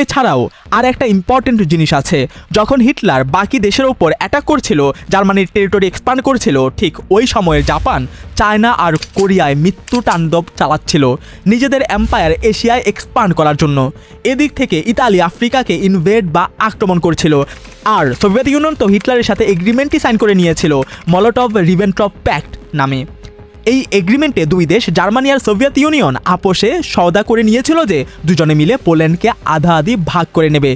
এছাড়াও আর একটা ইম্পর্টেন্ট জিনিস আছে, যখন হিটলার বাকি দেশের ওপর অ্যাটাক করছিল, জার্মানির টেরিটরি এক্সপান্ড করছিল, ঠিক ওই সময়ে জাপান, চায়না আর কোরিয়ায় মৃত্যু তাণ্ডব চালাচ্ছিল নিজেদের এম্পায়ার এশিয়ায় এক্সপান্ড করার জন্য। এদিক থেকে ইতালি আফ্রিকাকে ইনভেড বা আক্রমণ করছিল। আর সোভিয়েত ইউনিয়ন তো হিটলারের সাথে এগ্রিমেন্টই সাইন করে নিয়েছিল মলোটভ রিবেন্ট্রপ প্যাক্ট নামে। এই এগ্রিমেন্টে দুই দেশ, জার্মানি আর সোভিয়েত ইউনিয়ন, আপোষে সওদা করে নিয়েছিল যে দুজনে মিলে পোল্যান্ডকে আধা আধি ভাগ করে নেবে।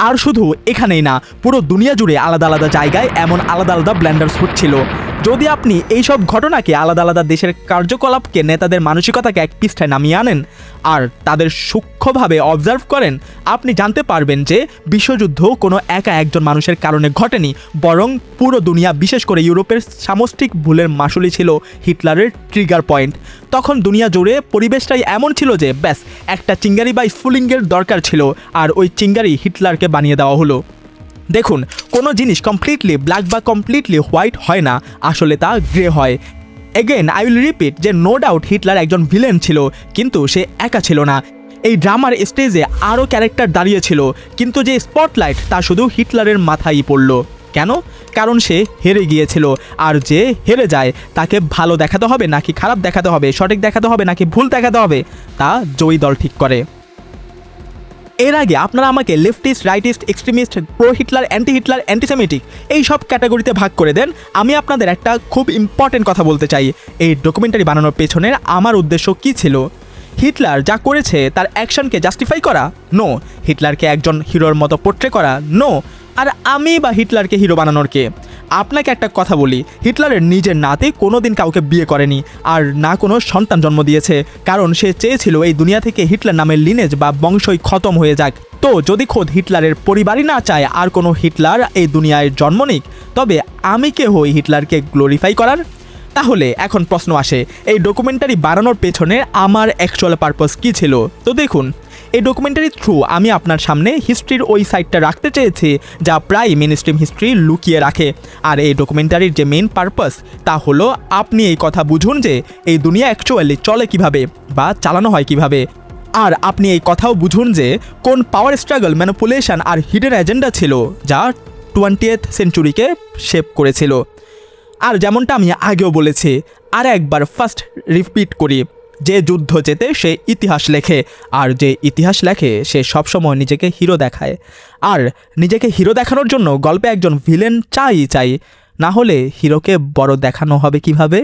আর শুধু এখানেই না, পুরো দুনিয়া জুড়ে আলাদা আলাদা জায়গায় এমন আলাদা আলাদা ব্ল্যান্ডার্স হচ্ছিল। যদি আপনি এইসব ঘটনাকে, আলাদা আলাদা দেশের কার্যকলাপকে, নেতাদের মানসিকতাকে এক পৃষ্ঠায় নামিয়ে আনেন আর তাদের সূক্ষ্মভাবে অবজার্ভ করেন, আপনি জানতে পারবেন যে বিশ্বযুদ্ধ কোনো একা একজন মানুষের কারণে ঘটেনি, বরং পুরো দুনিয়া, বিশেষ করে ইউরোপের সামষ্টিক ভুলের মাসুলই ছিল হিটলারের ট্রিগার পয়েন্ট। তখন দুনিয়া জুড়ে পরিবেশটাই এমন ছিল যে ব্যাস একটা চিঙ্গারি বা স্ফুলিঙ্গের দরকার ছিল, আর ওই চিঙ্গারি হিটলারকে বানিয়ে দেওয়া হলো। দেখুন, কোনো জিনিস কমপ্লিটলি ব্ল্যাক বা কমপ্লিটলি হোয়াইট হয় না, আসলে তা গ্রে হয়। এগেন আই উইল রিপিট যে নো ডাউট হিটলার একজন ভিলেন ছিল, কিন্তু সে একা ছিল না। এই ড্রামার স্টেজে আরও ক্যারেক্টার দাঁড়িয়েছিল, কিন্তু যে স্পটলাইট তা শুধু হিটলারের মাথায় পড়ল। কেন? কারণ সে হেরে গিয়েছিল, আর যে হেরে যায় তাকে ভালো দেখাতে হবে নাকি খারাপ দেখাতে হবে, সঠিক দেখাতে হবে নাকি ভুল দেখাতে হবে, তা জয়ী দল ঠিক করে। এর আগে আপনারা আমাকে leftist, rightist, extremist, pro Hitler, anti Hitler, antisemitic এই সব ক্যাটাগরিতে ভাগ করে দেন। আমি আপনাদের একটা খুব ইম্পর্টেন্ট কথা বলতে চাই, এই ডকুমেন্টারি বানানোর পেছনের আমার উদ্দেশ্য কী ছিল। হিটলার যা করেছে তার অ্যাকশনকে জাস্টিফাই করা? নো। হিটলারকে একজন হিরোর মতো পোর্ট্রে করা? নো। আর আমি বা হিটলারকে হিরো বানানোর কে? আপনাকে একটা কথা বলি, হিটলারের নিজের নাতি কোনোদিন কাউকে বিয়ে করেনি আর না কোনো সন্তান জন্ম দিয়েছে, কারণ সে চেয়েছিল এই দুনিয়া থেকে হিটলার নামের লিনেজ বা বংশই খতম হয়ে যাক। তো যদি খোদ হিটলারের পরিবারই না চায় আর কোনো হিটলার এই দুনিয়ায় জন্ম নিক, তবে আমি কে হই হিটলারকে গ্লোরিফাই করার? তাহলে এখন প্রশ্ন আসে, এই ডকুমেন্টারি বানানোর পেছনে আমার অ্যাকচুয়াল পারপাস কী ছিল? তো দেখুন, এই ডকুমেন্টারির থ্রু আমি আপনার সামনে হিস্ট্রির ওই সাইডটা রাখতে চেয়েছি যা প্রায় মেন স্ট্রিম হিস্ট্রি লুকিয়ে রাখে। আর এই ডকুমেন্টারির যে মেন পারপাস তা হলো আপনি এই কথা বুঝুন যে এই দুনিয়া অ্যাকচুয়ালি চলে কিভাবে বা চালানো হয় কিভাবে। আর আপনি এই কথাও বুঝুন যে কোন পাওয়ার স্ট্রাগল, ম্যানিপুলেশন আর হিডেন এজেন্ডা ছিল যা 20th সেঞ্চুরিকে শেপ করেছিল। আর যেমনটা আমি আগেও বলেছি, আর একবার ফার্স্ট রিপিট করি, যে যুদ্ধ জেতে সে ইতিহাস লেখে, আর যে ইতিহাস লেখে সে সবসময় নিজেকে হিরো দেখায়। আর নিজেকে হিরো দেখানোর জন্য গল্পে একজন ভিলেন চাই, না হলে হিরোকে বড় দেখানো হবে কিভাবে?